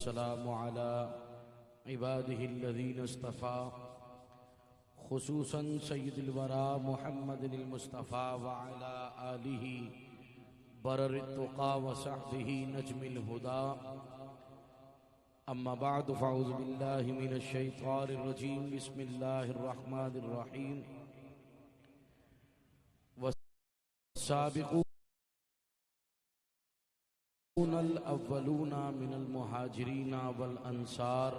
सलामु अला इबादिहिल्लज़ीना इस्तफ़ा खुसूसन सय्यिदुल वरा मुहम्मदिल मुस्तफ़ा व अला आलिहि बररित्तुक़ा व सहबिही नजमिल हुदा अम्मा बअद फ़अऊज़ु बिल्लाहि मिनश शैतानिर रजीम बिस्मिल्लाहिर रहमानिर रहीम वस्साबिक़ून अव्वलून मिनल मुहाजिरीन वल अंसार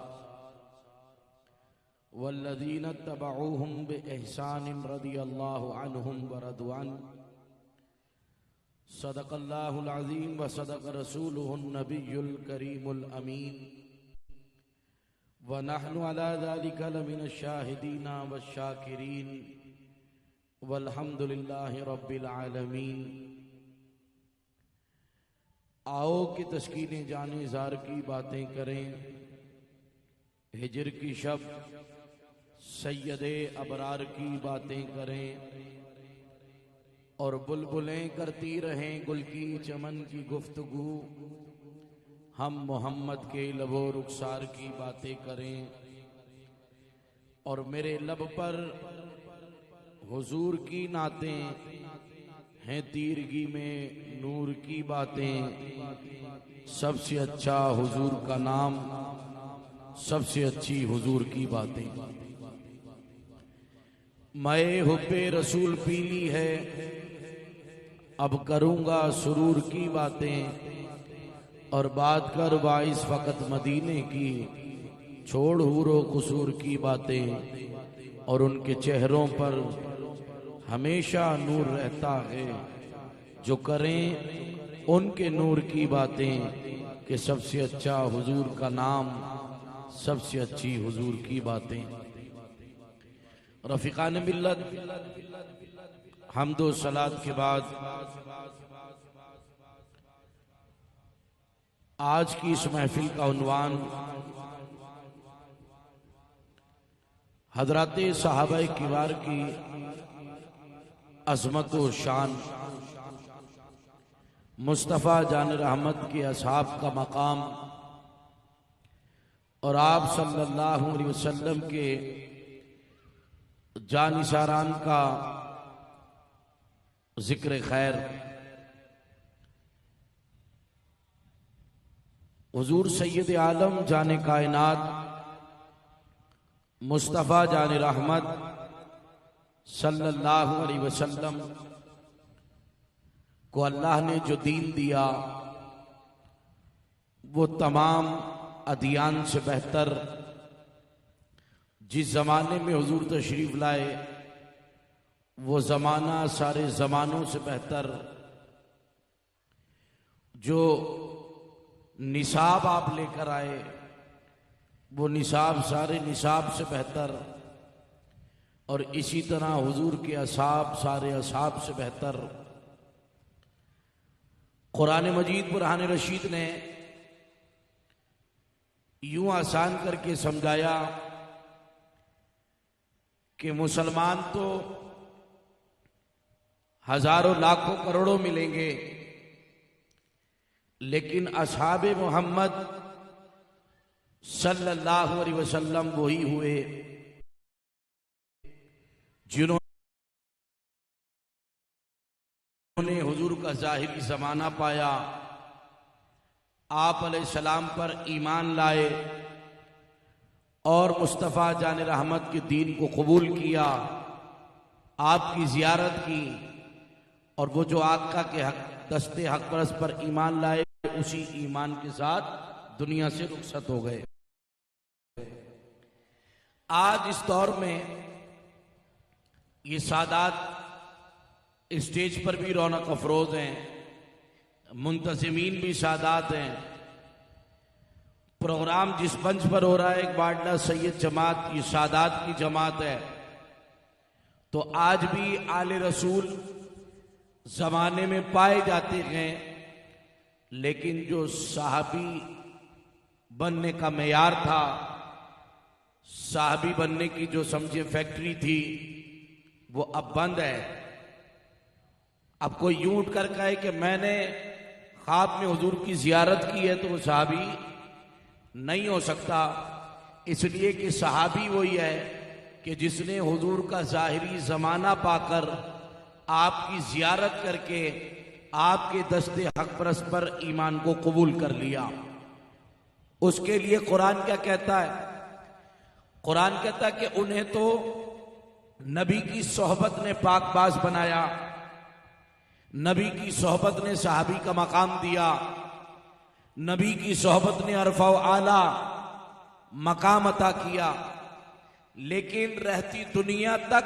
वल्लज़ीना तबअूहुम बिइहसान रज़ियल्लाहु अन्हुम व रदू अन्हु सदक़ल्लाहुल अज़ीम व सदक़ रसूलुहुन नबियुल करीमुल अमीन व नहनु अला ज़ालिका लमिनश शाहिदीन वश्शाकिरीन वल्हम्दुलिल्लाहि रब्बिल आलमीन। आओ कि तस्कीने जाने ज़ार की बातें करें, हिजर की शब सैयदे अबरार की बातें करें और बुलबुलें करती रहें गुल की चमन की गुफ्तगू, हम मोहम्मद के लबो रुखसार की बातें करें और मेरे लब पर हुजूर की नातें हैं, तीरगी में नूर की बातें। सबसे अच्छा हुजूर का नाम, सबसे अच्छी हुजूर की बातें। मैं हुब्बे रसूल पीली है, अब करूंगा सुरूर की बातें और बात कर बाइस फकत मदीने की, छोड़ हूरो कुसूर की बातें। और उनके चेहरों पर हमेशा नूर रहता है, जो करें उनके नूर की बातें। कि सबसे अच्छा हुजूर का नाम, सबसे अच्छी हुजूर की बातें। रफीकान मिल्लत, हम्दो सलात के बाद आज की इस महफिल का उन्वान हजराते सहाबाए किबार की अज़मत व शान, मुस्तफ़ा जान रहमत के असहाब का मकाम और आप सल्लल्लाहु अलैहि वसल्लम के जानिसारान का जिक्र खैर। हुजूर सैयद आलम जाने कायनात मुस्तफ़ा जान रहमत सल्लल्लाहु अलैहि वसल्लम को अल्लाह ने जो दीन दिया, वो तमाम अदियान से बेहतर। जिस जमाने में हुजूर तशरीफ लाए, वो जमाना सारे जमानों से बेहतर। जो निसाब आप लेकर आए, वो निसाब सारे निसाब से बेहतर। और इसी तरह हुजूर के असहाब सारे असहाब से बेहतर। कुरान मजीद बुरहान रशीद ने यूं आसान करके समझाया कि मुसलमान तो हजारों लाखों करोड़ों मिलेंगे, लेकिन असहाबे मोहम्मद सल्लल्लाहु अलैहि वसल्लम वही हुए जिन्होंने हुजूर का ज़ाहिरी ज़माना पाया, आप अलैहिस्सलाम पर ईमान लाए और मुस्तफ़ा जान रहमत के दीन को कबूल किया, आपकी ज़ियारत की। और वो जो आका के हक दस्ते हक परस्त पर ईमान लाए, उसी ईमान के साथ दुनिया से रुखसत हो गए। आज इस दौर में ये सादात स्टेज पर भी रौनक अफरोज हैं, मुंतज़िमीन भी सादात हैं। प्रोग्राम जिस मंच पर हो रहा है, एक बाडला सैयद जमात, ये सादात की जमात है। तो आज भी आले रसूल जमाने में पाए जाते हैं, लेकिन जो साहबी बनने का मेयार था, साहबी बनने की जो समझे फैक्ट्री थी, वो अब बंद है। अब कोई यूं उठ कर कहे कि मैंने ख्वाब में हुजूर की जियारत की है, तो वो साहबी नहीं हो सकता, इसलिए कि सहाबी वही है कि जिसने हुजूर का ज़ाहिरी ज़माना पाकर आपकी ज़ियारत करके आपके दस्ते हक परस्त पर ईमान को कबूल कर लिया। उसके लिए कुरान क्या कहता है? कुरान कहता है कि उन्हें तो नबी की सोहबत ने पाकबाज बनाया, नबी की सोहबत ने सहाबी का मकाम दिया, नबी की सोहबत ने अरफा आला मकाम अता किया। लेकिन रहती दुनिया तक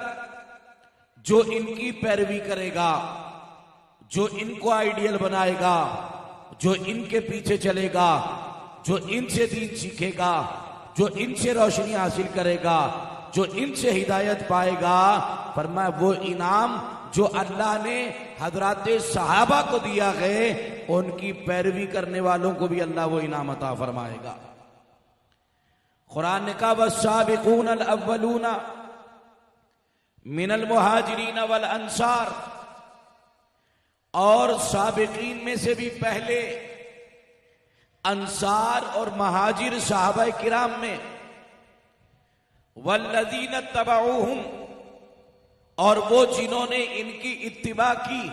जो इनकी पैरवी करेगा, जो इनको आइडियल बनाएगा, जो इनके पीछे चलेगा, जो इनसे दीन सीखेगा, जो इनसे रोशनी हासिल करेगा, जो इनसे हिदायत पाएगा, फरमाया वो इनाम जो अल्लाह ने हजरात सहाबा को दिया है, उनकी पैरवी करने वालों को भी अल्लाह वो इनाम अता फरमाएगा। कुरान ने कहा वस्साबिकून अल अव्वलूना मिनल मुहाजिरीन वल अंसार, और साबिकीन में से भी पहले अंसार और महाजिर सहाबा किराम में, वल्लज़ीन तबऊहुम, और वो जिन्होंने इनकी इत्तिबा की,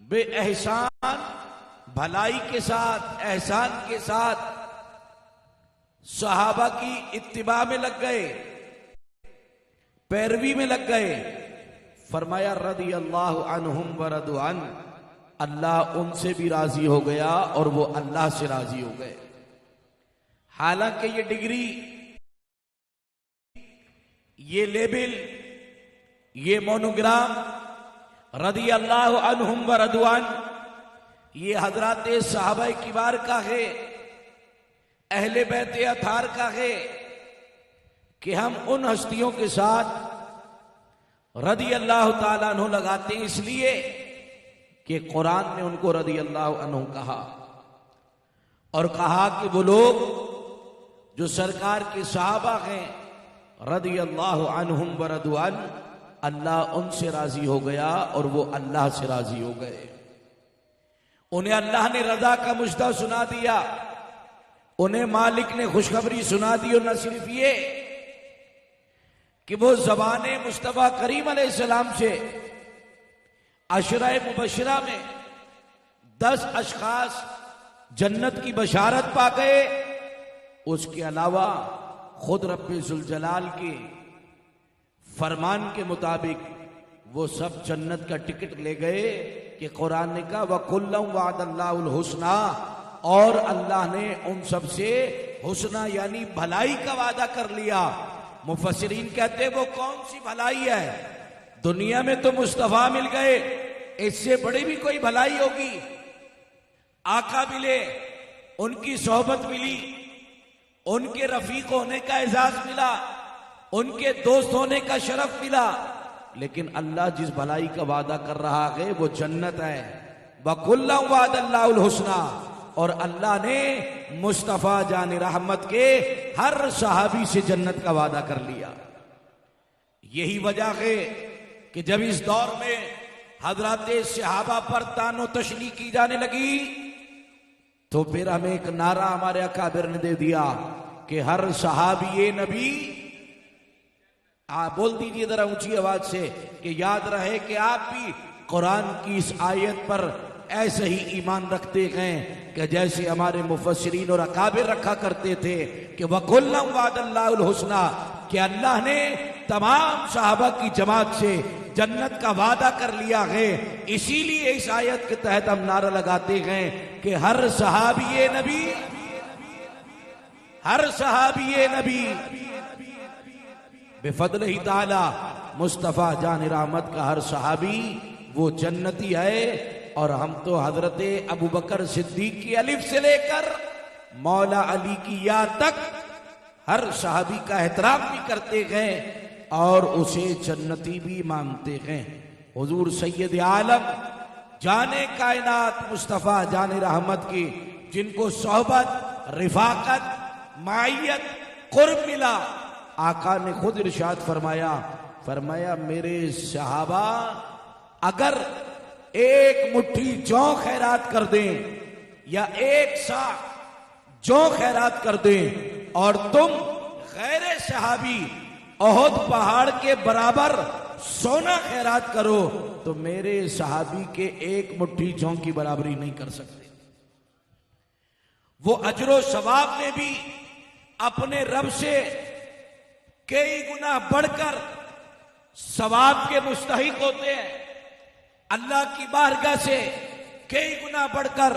बे एहसान, भलाई के साथ, एहसान के साथ सहाबा की इत्तिबा में लग गए, पैरवी में लग गए। फरमाया रदी अल्लाह अन्हुम व रदु अन, अल्लाह उनसे भी राजी हो गया और वो अल्लाह से राजी हो गए। हालांकि ये डिग्री, ये लेबल, ये मोनोग्राम रदी अल्लाह अन्हुम व रदु अन, ये हजरात सहाबा किबार का है, अहले बैत अथार का है कि हम उन हस्तियों के साथ रदी अल्लाह ताला अन्हु लगाते हैं, इसलिए कि कुरान ने उनको रदी अल्लाह अन्हु कहा, और कहा कि वो लोग जो सरकार के सहाबा हैं, रदी अल्लाह अन्हुम व रदु अन, अल्लाह उनसे राजी हो गया और वो अल्लाह से राजी हो गए। उन्हें अल्लाह ने रजा का मुजदा सुना दिया, उन्हें मालिक ने खुशखबरी सुना दी, और न सिर्फ ये कि वो ज़बाने मुस्तफ़ा करीम अलैहिस्सलाम से अशरा मुबशरा में 10 अशखास जन्नत की बशारत पा गए। उसके अलावा खुद रब्बे जुल जलाल के फरमान के मुताबिक वो सब जन्नत का टिकट ले गए कि कुरान ने कहा वकुल्लम वअदल्लाहुल हुस्ना, और अल्लाह ने उन सब से हुस्ना यानी भलाई का वादा कर लिया। मुफस्सिरीन कहते वो कौन सी भलाई है? दुनिया में तो मुस्तफा मिल गए, इससे बड़ी भी कोई भलाई होगी? आका मिले, उनकी सोहबत मिली, उनके रफीक होने का एजाज मिला, उनके दोस्त होने का शरफ मिला। लेकिन अल्लाह जिस भलाई का वादा कर रहा है वो जन्नत है। वकुल्लम वअदल्लाहुल हुस्ना, और अल्लाह ने मुस्तफा जान रहमत के हर सहाबी से जन्नत का वादा कर लिया। यही वजह है कि जब इस दौर में हजरत सहाबा पर तानो तशनी की जाने लगी, तो फिर हमें एक नारा हमारे अकाबिर ने दे दिया कि हर सहाबी नबी, आप बोल दीजिए जरा ऊंची आवाज से कि याद रहे कि आप भी कुरान की इस आयत पर ऐसे ही ईमान रखते हैं कि जैसे हमारे मुफस्सिरीन और अकाबिर रखा करते थे कि वकुल्लम वअदल्लाहुल हुस्ना, कि अल्लाह ने तमाम सहाबा की जमात से जन्नत का वादा कर लिया है। इसीलिए इस आयत के तहत हम नारा लगाते हैं कि हर सहाबी नबी, हर सहाबी नबी बेफदलिही ताला मुस्तफा जान रहमत का हर सहाबी वो जन्नती है। और हम तो हजरत अबू बकर सिद्दीक की अलिफ से लेकर मौला अली की या तक हर सहाबी का एहतराम भी करते हैं और उसे जन्नती भी मानते हैं। हुजूर सैयद आलम जाने कायनात मुस्तफा जाने रहमत की, जिनको सोहबत, रिफाकत, मायत, कुर्ब मिला, आका ने खुद इरशाद फरमाया मेरे सहाबा अगर एक मुट्ठी जौ खैरात कर दें या एक सा जो खैरात कर दें और तुम गैर सहाबी ओहद पहाड़ के बराबर सोना खैरात करो तो मेरे सहाबी के एक मुट्ठी जौ की बराबरी नहीं कर सकते। वो अजरो सवाब में भी अपने रब से कई गुना बढ़कर सवाब के मुस्तहिक होते हैं, अल्लाह की बारगाह से कई गुना बढ़कर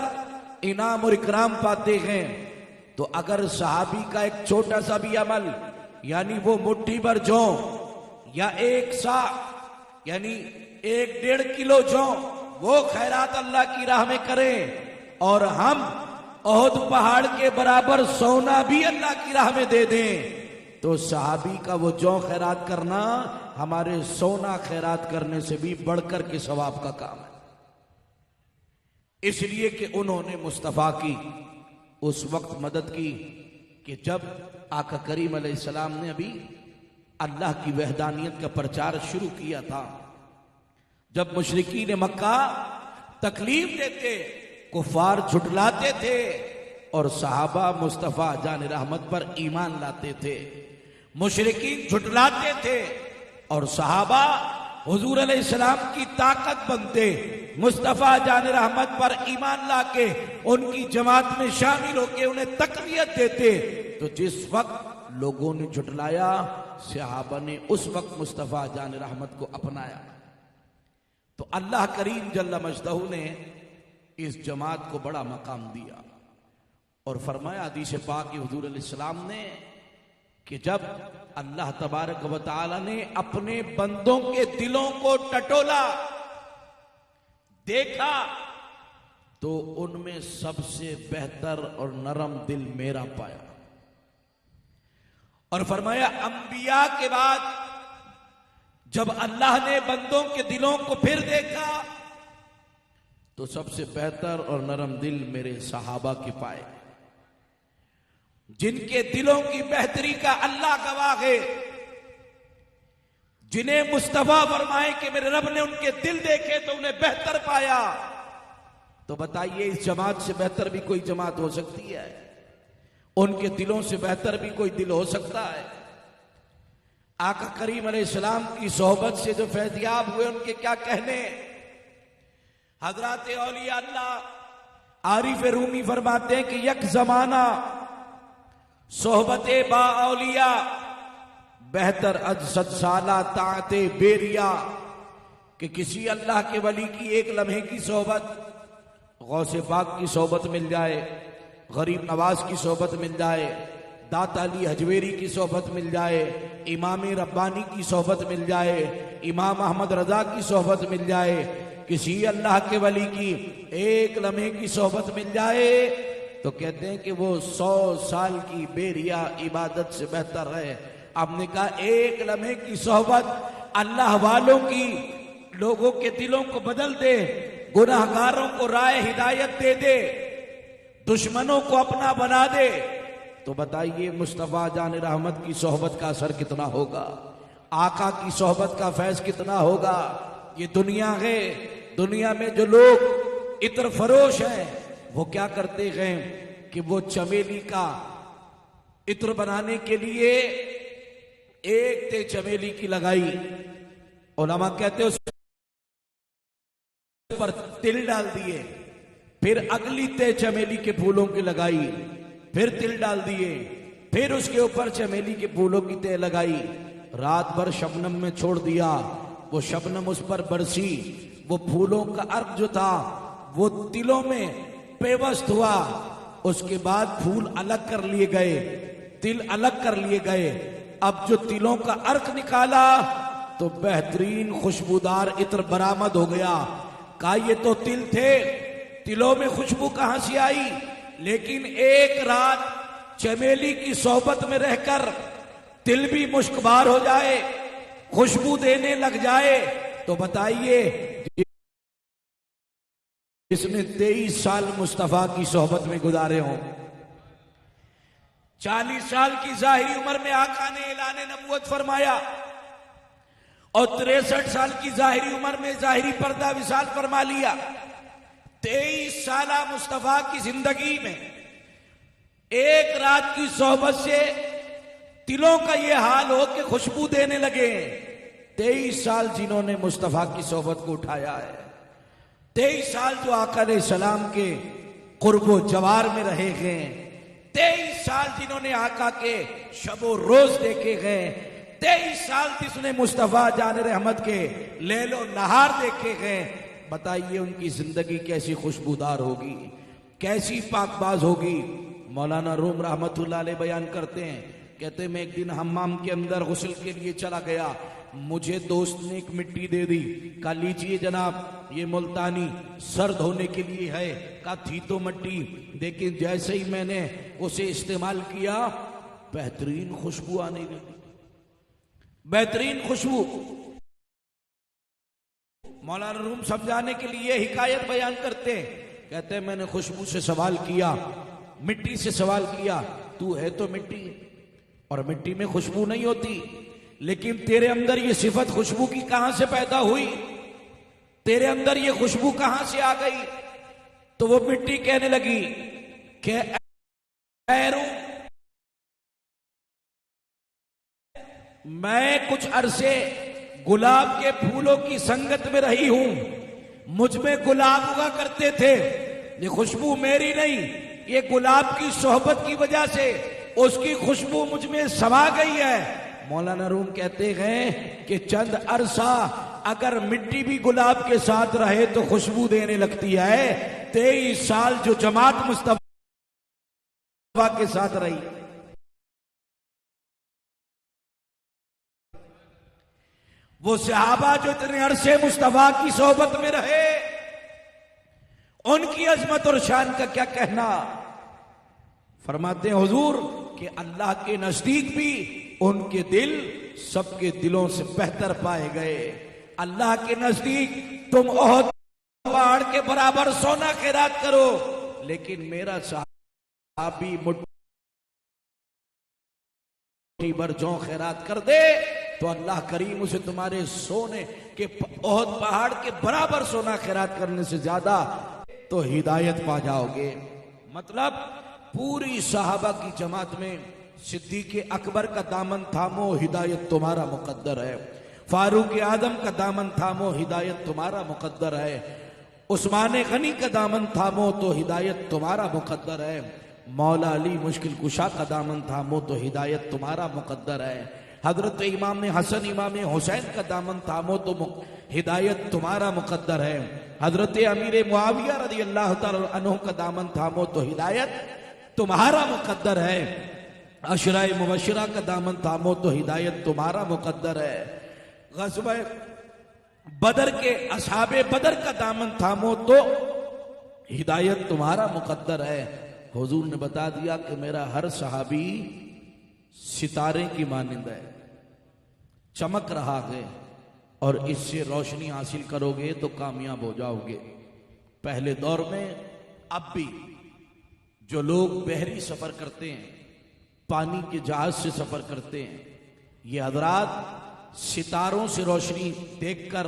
इनाम और इकराम पाते हैं। तो अगर सहाबी का एक छोटा सा भी अमल यानी वो मुट्ठी भर जौ या एक सा यानी 1-1.5 किलो जौ वो खैरात अल्लाह की राह में करें और हम ओहद पहाड़ के बराबर सोना भी अल्लाह की राह में दे दें तो सहाबी का वो जौ खैरात करना हमारे सोना खैरात करने से भी बढ़कर के सवाब का काम है। इसलिए कि उन्होंने मुस्तफा की उस वक्त मदद की कि जब आका करीम अलैहिस्सलाम ने अभी अल्लाह की वहदानियत का प्रचार शुरू किया था, जब मुशरिकीन मक्का तकलीफ देते, कुफार झुटलाते थे और सहाबा मुस्तफा जान रहमत पर ईमान लाते थे। मुशरिकीन झुटलाते थे और सहाबा हुजूर अलैहिस्सलाम की ताकत बनते, मुस्तफा जान रहमत पर ईमान लाके उनकी जमात में शामिल होके उन्हें तकवीयत देते। तो जिस वक्त लोगों ने झुटलाया, सहाबा ने उस वक्त मुस्तफा जान रहमत को अपनाया। तो अल्लाह करीम जल्ला मजदहू ने इस जमात को बड़ा मकाम दिया और फरमाया हदीस पाक हुजूर अलैहिस्सलाम ने कि जब अल्लाह तबारक व तआला ने अपने बंदों के दिलों को टटोला, देखा तो उनमें सबसे बेहतर और नरम दिल मेरा पाया। और फरमाया अंबिया के बाद जब अल्लाह ने बंदों के दिलों को फिर देखा तो सबसे बेहतर और नरम दिल मेरे सहाबा के पाए, जिनके दिलों की बेहतरी का अल्लाह गवाह है, जिन्हें मुस्तफा फरमाए कि मेरे रब ने उनके दिल देखे तो उन्हें बेहतर पाया। तो बताइए इस जमात से बेहतर भी कोई जमात हो सकती है? उनके दिलों से बेहतर भी कोई दिल हो सकता है? आका करीम अलैहिस्सलाम की सोहबत से जो फैज़याब हुए उनके क्या कहने। हजरत औलिया अल्लाह आरिफ रूमी फरमाते हैं कि यक जमाना सोहबते बा औलिया बेहतर अज सद साला ताते बेरिया, कि किसी अल्लाह के वली की एक लम्हे की सोहबत, गौसे पाक की सोहबत मिल जाए, गरीब नवाज की सोहबत मिल जाए, दाता अली हजवेरी की सोहबत मिल जाए, इमाम रब्बानी की सोहबत मिल जाए, इमाम अहमद रजा की सोहबत मिल जाए, किसी अल्लाह के वली की एक लम्हे की सोहबत मिल जाए तो कहते हैं कि वो 100 साल की बेरिया इबादत से बेहतर है। आपने कहा एक लम्हे की सोहबत अल्लाह वालों की लोगों के दिलों को बदल दे, गुनाहगारों को राय हिदायत दे दे, दुश्मनों को अपना बना दे। तो बताइए मुस्तफा जान रहमत की सोहबत का असर कितना होगा, आका की सोहबत का फैज कितना होगा। ये दुनिया है, दुनिया में जो लोग इत्र फरोश हैं वो क्या करते हैं कि वो चमेली का इत्र बनाने के लिए एक ते चमेली की लगाई, उलमा कहते हैं उस पर तिल डाल दिए, फिर अगली ते चमेली के फूलों की लगाई, फिर तिल डाल दिए, फिर उसके ऊपर चमेली के फूलों की ते लगाई, रात भर शबनम में छोड़ दिया, वो शबनम उस पर बरसी, वो फूलों का अर्क जो था वो तिलों में पेवस्त हुआ, उसके बाद फूल अलग कर लिए गए, तिल अलग कर लिए गए। अब जो तिलों का अर्क निकाला तो बेहतरीन खुशबूदार इत्र बरामद हो गया। कहा ये तो तिल थे, तिलों में खुशबू कहां से आई? लेकिन एक रात चमेली की सोहबत में रहकर तिल भी मुश्कबार हो जाए, खुशबू देने लग जाए, तो बताइए इसने 23 साल मुस्तफा की सोहबत में गुजारे हों, 40 साल की जाहिरी उम्र में आका ने ऐलान नबूवत फरमाया और 63 साल की जाहिरी उम्र में जाहिरी पर्दा विसाल फरमा लिया। 23 साल मुस्तफा की जिंदगी में एक रात की सोहबत से दिलों का ये हाल हो कि खुशबू देने लगे। 23 साल जिन्होंने मुस्तफा की सोहबत को उठाया है, 23 साल जो आका अलैहिस्सलाम के कुर्बो जवार में रहे गए, 23 साल जिन्होंने आका के शबो रोज देखे गए, 23 साल जिसने मुस्तफा जान रहमत के लैलो नहार देखे गए। बताइए उनकी जिंदगी कैसी खुशबूदार होगी, कैसी पाकबाज होगी। मौलाना रूम रहमतुल्लाह अलैह बयान करते हैं, कहते मैं एक दिन हम्माम के अंदर गुस्ल के लिए चला गया, मुझे दोस्त ने एक मिट्टी दे दी, कहा लीजिए जनाब ये मुल्तानी सर धोने के लिए है। कहा थी तो मिट्टी, लेकिन जैसे ही मैंने उसे इस्तेमाल किया बेहतरीन खुशबू आने लगी, बेहतरीन खुशबू। मौलाना रूम समझाने के लिए हिकायत बयान करते हैं, कहते हैं मैंने खुशबू से सवाल किया, मिट्टी से सवाल किया, तू है तो मिट्टी और मिट्टी में खुशबू नहीं होती, लेकिन तेरे अंदर ये सिफत खुशबू की कहां से पैदा हुई, तेरे अंदर ये खुशबू कहां से आ गई। तो वो मिट्टी कहने लगी कि मैं कुछ अरसे गुलाब के फूलों की संगत में रही हूं, मुझ में गुलाब उगा करते थे, ये खुशबू मेरी नहीं, ये गुलाब की सोहबत की वजह से उसकी खुशबू मुझ में समा गई है। मौलाना रूम कहते हैं कि चंद अरसा अगर मिट्टी भी गुलाब के साथ रहे तो खुशबू देने लगती है। 23 साल जो जमात मुस्तफा के साथ रही, वो सहाबा जो इतने अरसे मुस्तफा की सोहबत में रहे, उनकी अजमत और शान का क्या कहना। फरमाते हैं हुजूर कि अल्लाह के नजदीक भी उनके दिल सबके दिलों से बेहतर पाए गए। अल्लाह के नजदीक तुम ओहद पहाड़ के बराबर सोना खैरात करो, लेकिन मेरा सहाबी मुट्ठी भर जौ खैरात कर दे तो अल्लाह करीम उसे तुम्हारे सोने के ओहद पहाड़ के बराबर सोना खैरात करने से ज्यादा तो हिदायत पा जाओगे। मतलब पूरी सहाबा की जमात में सिद्दीक अकबर का दामन थामो, हिदायत तुम्हारा मुकद्दर है। फारूक आदम का दामन थामो, हिदायत तुम्हारा मुकद्दर है। उस्मान गनी का दामन थामो तो हिदायत तुम्हारा मुकद्दर है। मौला अली मुश्किल कुशा का दामन थामो तो हिदायत तुम्हारा मुकद्दर है। हजरत इमाम हसन इमाम हुसैन का दामन थामो तो हिदायत तुम्हारा मुकद्दर है। हजरत अमीर मुआविया रज़ी अल्लाह तआला अन्हु का दामन थामो तो हिदायत तुम्हारा मुकद्दर है। अशराए मुबशरा का दामन थामो तो हिदायत तुम्हारा मुकद्दर है। ग़ज़वा बदर के असहाबे बदर का दामन थामो तो हिदायत तुम्हारा मुकद्दर है। हुजूर ने बता दिया कि मेरा हर सहाबी सितारे की मानिंद है, चमक रहा है और इससे रोशनी हासिल करोगे तो कामयाब हो जाओगे। पहले दौर में अब भी जो लोग बहरी सफर करते हैं, पानी के जहाज से सफर करते हैं, ये हजरात सितारों से रोशनी देखकर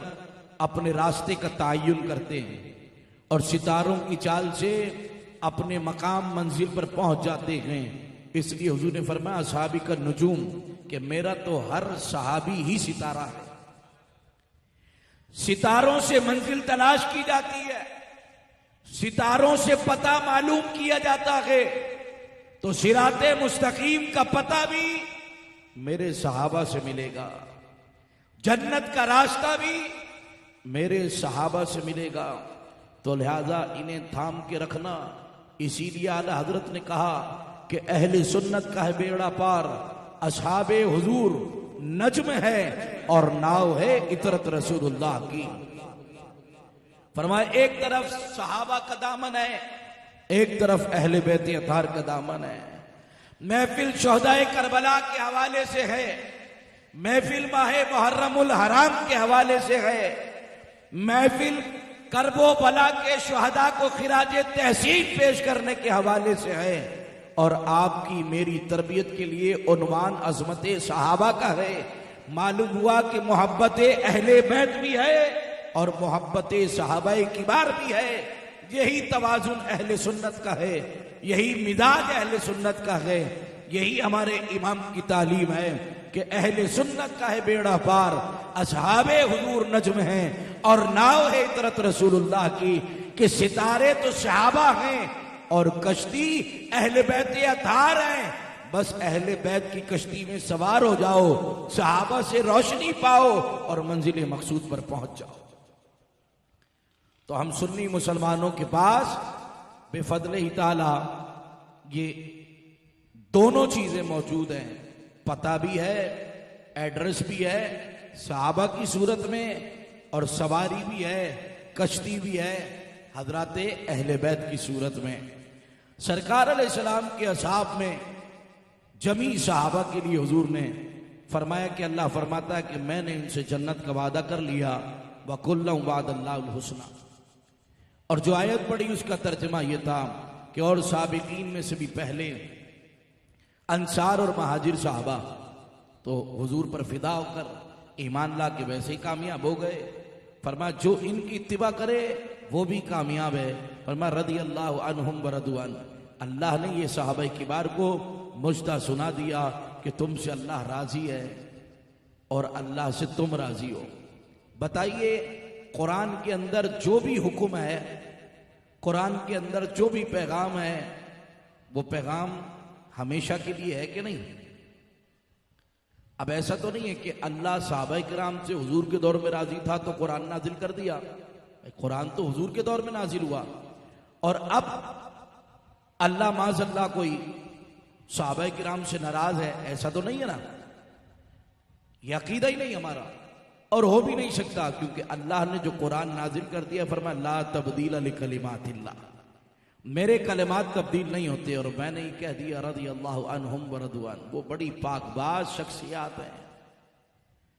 अपने रास्ते का तयन करते हैं और सितारों की चाल से अपने मकाम मंजिल पर पहुंच जाते हैं। इसलिए हुजूर ने फरमाया सहाबी का नजूम कि मेरा तो हर सहाबी ही सितारा है। सितारों से मंजिल तलाश की जाती है, सितारों से पता मालूम किया जाता है। तो सिराते मुस्तकीम का पता भी मेरे सहाबा से मिलेगा, जन्नत का रास्ता भी मेरे सहाबा से मिलेगा। तो लिहाजा इन्हें थाम के रखना। इसीलिए आला हजरत ने कहा कि अहले सुन्नत का है बेड़ा पार, असहाबे हुजूर नज्म है और नाव है इतरत रसूलुल्लाह की। फरमाया एक तरफ सहाबा का दामन है, एक तरफ अहले बैत अतार का दामन है। महफिल शोहदाए करबला के हवाले से है, महफिल माहे मुहर्रमुल हराम के हवाले से है, महफिल करबो बला के शोहदा को खिराजे तहसीन पेश करने के हवाले से है। और आपकी मेरी तरबियत के लिए उन्वान अजमत सहाबा का है। मालूम हुआ कि मोहब्बत अहले बैत भी है और मोहब्बत सहाबाए किबार भी है। यही तवाजुन अहले सुन्नत का है। यही मिजाज अहले सुन्नत का है, यही हमारे इमाम की तालीम है कि अहले सुन्नत का है बेड़ा पार, असहाबे हुजूर नज्म हैं और नाव है इतरत रसूलुल्लाह की, कि सितारे तो सहाबा हैं और कश्ती अहले बैत अतार हैं। बस अहले बैत की कश्ती में सवार हो जाओ, सहाबा से रोशनी पाओ और मंजिल मकसूद पर पहुंच जाओ। तो हम सुन्नी मुसलमानों के पास बेफजले ही ताला ये दोनों चीजें मौजूद हैं, पता भी है, एड्रेस भी है सहाबा की सूरत में, और सवारी भी है, कश्ती भी है हजराते अहले बैत की सूरत में। सरकार अलैहिस्सलाम के असहाब में जमी सहाबा के लिए हुजूर ने फरमाया कि अल्लाह फरमाता है कि मैंने इनसे जन्नत का वादा कर लिया, वकुल्लुम वादल्लाहुल हुस्ना। और जो आयत पढ़ी उसका तर्जमा यह था कि और साबिकीन में से भी पहले अंसार और महाजिर साहबा तो हुजूर पर फिदा होकर ईमान ला के वैसे ही कामयाब हो गए। फरमा जो इनकी इत्तिबा करे वो भी कामयाब है। फरमा रदी अल्लाह अन्हुम व रदू अन, अल्लाह ने ये सहाबा किबार को मुजदा सुना दिया कि तुमसे अल्लाह राजी है और अल्लाह से तुम राजी हो। बताइए कुरान के अंदर जो भी हुक्म है, कुरान के अंदर जो भी पैगाम है, वो पैगाम हमेशा के लिए है कि नहीं? अब ऐसा तो नहीं है कि अल्लाह सहाबा किराम से हुजूर के दौर में राजी था तो कुरान नाजिल कर दिया। कुरान तो हुजूर के दौर में नाजिल हुआ और अब अल्लाह माज़अल्लाह कोई सहाबा किराम से नाराज है, ऐसा तो नहीं है ना। यह अकीदा ही नहीं हमारा और हो भी नहीं सकता, क्योंकि अल्लाह ने जो कुरान नाजिल कर दिया फरमाया ला तब्दील लिकलिमातिल्लाह, मेरे कलिमात तब्दील नहीं होते। और मैंने ही कह दिया रदी अल्लाह अन्हुम व रदू अन, वो बड़ी पाकबाज शख्सियात हैं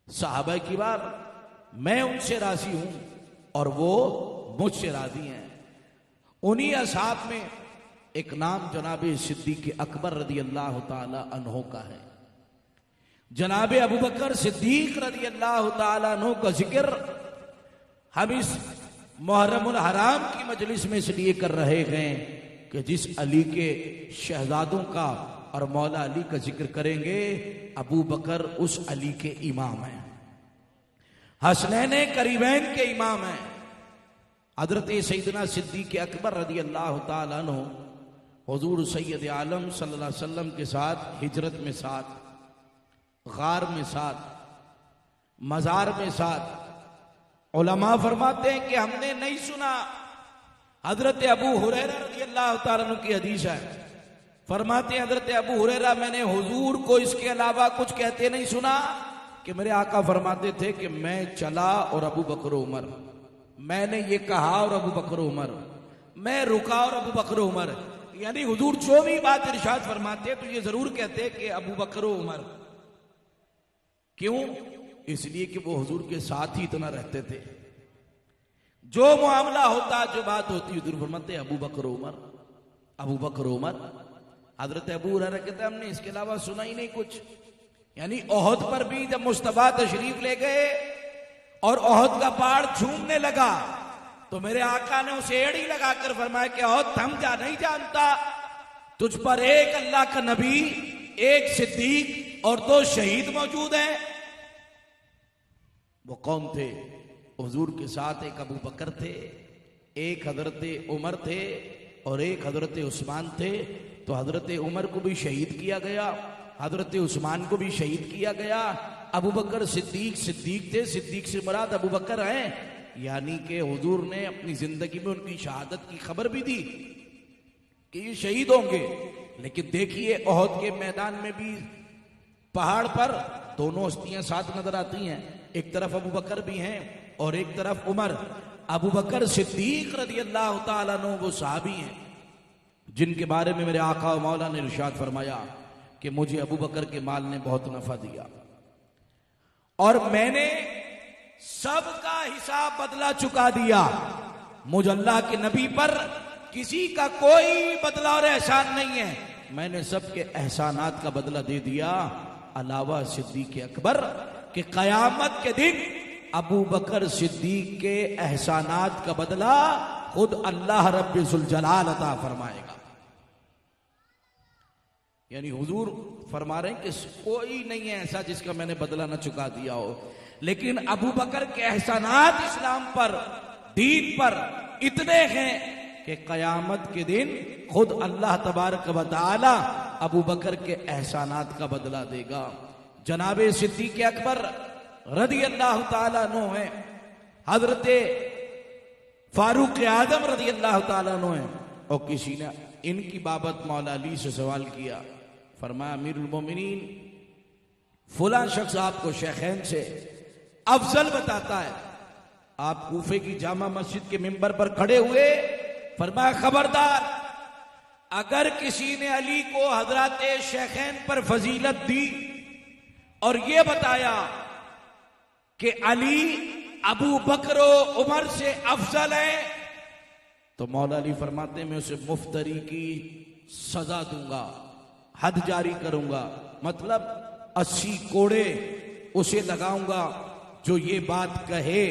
सहाबा की बार, मैं उनसे राजी हूं और वो मुझसे राजी हैं। उन्हीं असहाब में एक नाम जनाब सिद्दीक अकबर रदी अल्लाह ताला अन्हु का है। जनाब अबू बकर सिद्दीक रदी अल्लाह ताला अन्हु का जिक्र हम इस मुहर्रमुल हराम की मजलिस में इसलिए कर रहे हैं कि जिस अली के शहजादों का और मौला अली का जिक्र करेंगे, अबू बकर उस अली के इमाम हैं, हसनैन करीबैन के इमाम हैं। हजरत सैयदना सिद्दीक अकबर रदी अल्लाह ताला अन्हु हुजूर सैयद आलम सल्लल्लाहु अलैहि वसल्लम के साथ हिजरत में साथ, गार में साथ, मजार में साथ। उलमा फरमाते हैं कि हमने नहीं सुना। हजरत अबू हुरैरा रज़ी अल्लाह तआला अन्हु की हदीस है, फरमाते हैं हजरत अबू हुरैरा मैंने हुजूर को इसके अलावा कुछ कहते नहीं सुना कि मेरे आका फरमाते थे कि मैं चला और अबू बकर उमर, मैंने ये कहा और अबू बकर उमर, मैं रुका और अबू बकर उमर। यानी हुजूर जो भी बात इरशाद फरमाते तो ये जरूर कहते कि अबू बकर उमर। क्यों? इसलिए कि वो हुजूर के साथ ही इतना रहते थे, जो मामला होता, जो बात होती, हुजूर फरमाते अबू बकर उमर, अबू बकर उमर। हजरत अबू हुरैरा कहते हमने इसके अलावा सुना ही नहीं कुछ। यानी ओहद पर भी जब मुस्तफा तशरीफ ले गए और ओहद का पहाड़ झूमने लगा तो मेरे आका ने उसे एड़ी लगाकर फरमाया कि ओहद थम जा, नहीं जानता तुझ पर एक अल्लाह का नबी, एक सिद्दीक और 2 शहीद मौजूद हैं। वो कौन थे? हुजूर के साथ एक अबू बकर थे, एक हजरत उमर थे और एक हजरत उस्मान थे। तो हजरत उमर को भी शहीद किया गया, हजरत उस्मान को भी शहीद किया गया। अबू बकर सिद्दीक थे, सिद्दीक से मुराद अबू बकर हैं। यानी कि हुजूर ने अपनी जिंदगी में उनकी शहादत की खबर भी दी कि ये शहीद होंगे। लेकिन देखिए ओहद के मैदान में भी पहाड़ पर दोनों हस्तियां साथ नजर आती हैं, एक तरफ अबू बकर भी हैं और एक तरफ उमर। अबू बकर सिद्दीक रज़ी अल्लाह ताला अन्हु वो सहाबी हैं जिनके बारे में मेरे आका और मौला ने इरशाद फरमाया कि मुझे अबू बकर के माल ने बहुत नफा दिया और मैंने सबका हिसाब बदला चुका दिया। मुझ अल्लाह के नबी पर किसी का कोई बदला और एहसान नहीं है, मैंने सबके एहसानात का बदला दे दिया, अलावा सिद्दीक अकबर के कयामत के दिन अबू बकर सिद्दीक के एहसानात का बदला खुद अल्लाह रब्बुल जलाल अता फरमाएगा। यानी हुजूर फरमा रहे हैं कि कोई नहीं है ऐसा जिसका मैंने बदला न चुका दिया हो, लेकिन अबू बकर के एहसानात इस्लाम पर, दीन पर इतने हैं कि कयामत के दिन खुद अल्लाह तबारक व तआला अबू बकर के एहसानात का बदला देगा। जनाबे सिद्दीक़ अकबर रदी अल्लाह तआला अन्हु है, हजरत फारूक आजम रदी अल्लाह तआला अन्हु है। और किसी ने इनकी बाबत मौला अली से सवाल किया, फरमाया अमीरुल मोमिनीन फुला शख्स आपको शेखैन से अफजल बताता है। आप कूफे की जामा मस्जिद के मिंबर पर खड़े हुए, फरमाया खबरदार, अगर किसी ने अली को हजरत शेखैन पर फजीलत दी और यह बताया कि अली अबू बकर उमर से अफजल है, तो मौला अली फरमाते हैं मैं उसे मुफ्तरी की सजा दूंगा, हद जारी करूंगा, मतलब 80 कोड़े उसे लगाऊंगा जो ये बात कहे।